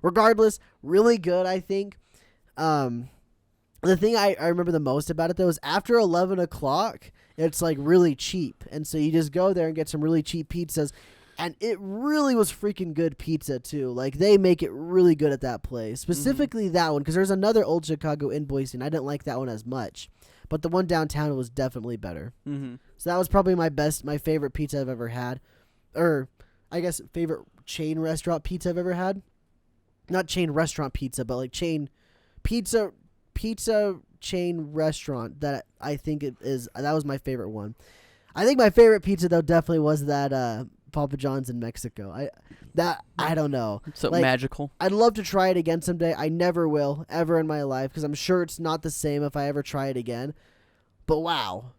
Regardless, really good, I think. The thing I remember the most about it though is after 11 o'clock, it's really cheap, and so you just go there and get some really cheap pizzas. And it really was freaking good pizza, too. Like, they make it really good at that place. Specifically that one, because there's another Old Chicago in Boise, and I didn't like that one as much. But the one downtown was definitely better. Mm-hmm. So that was probably my favorite pizza I've ever had. Or, I guess, favorite chain restaurant pizza I've ever had. Not chain restaurant pizza, but, chain pizza chain restaurant that I think it is. That was my favorite one. I think my favorite pizza, though, definitely was that Papa John's in Mexico. I don't know. So magical. I'd love to try it again someday. I never will, ever in my life, because I'm sure it's not the same if I ever try it again. But wow,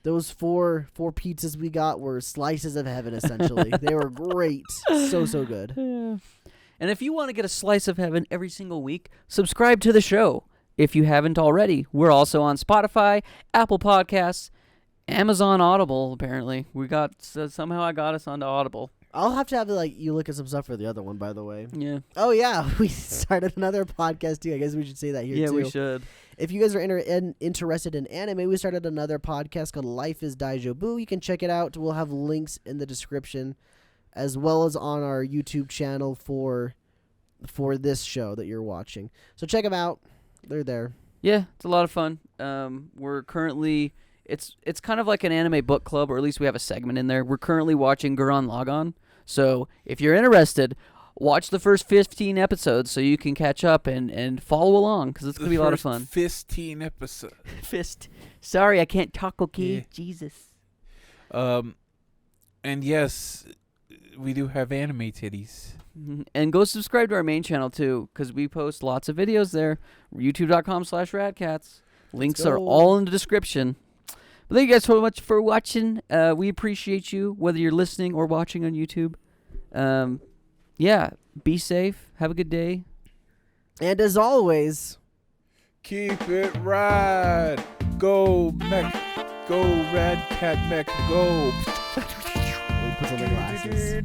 those four pizzas we got were slices of heaven, essentially. They were great. So good. And if you want to get a slice of heaven every single week, subscribe to the show. If you haven't already, we're also on Spotify, Apple Podcasts, Amazon Audible, apparently. Somehow I got us onto Audible. I'll have to have you look at some stuff for the other one, by the way. Yeah. Oh yeah, we started another podcast too. I guess we should say that here Yeah, too. we should. If you guys are interested in anime, we started another podcast called Life is Daijobu. You can check it out. We'll have links in the description, as well as on our YouTube channel for this show that you're watching. So check them out. They're there. Yeah, it's a lot of fun. We're currently... It's kind of like an anime book club, or at least we have a segment in there. We're currently watching Gurren Lagann. So if you're interested, watch the first 15 episodes so you can catch up and follow along, because it's going to be a lot of fun. 15 episodes. Fist. Sorry, I can't talk, okay? Yeah. Jesus. And yes, we do have anime titties. And go subscribe to our main channel, too, because we post lots of videos there. YouTube.com/radkatz. Links are go. all in the description. But thank you guys so much for watching. We appreciate you, whether you're listening or watching on YouTube. Yeah, be safe. Have a good day. And as always, Keep it rad. Go mech. Go rad cat mech. Go. we put on the glasses.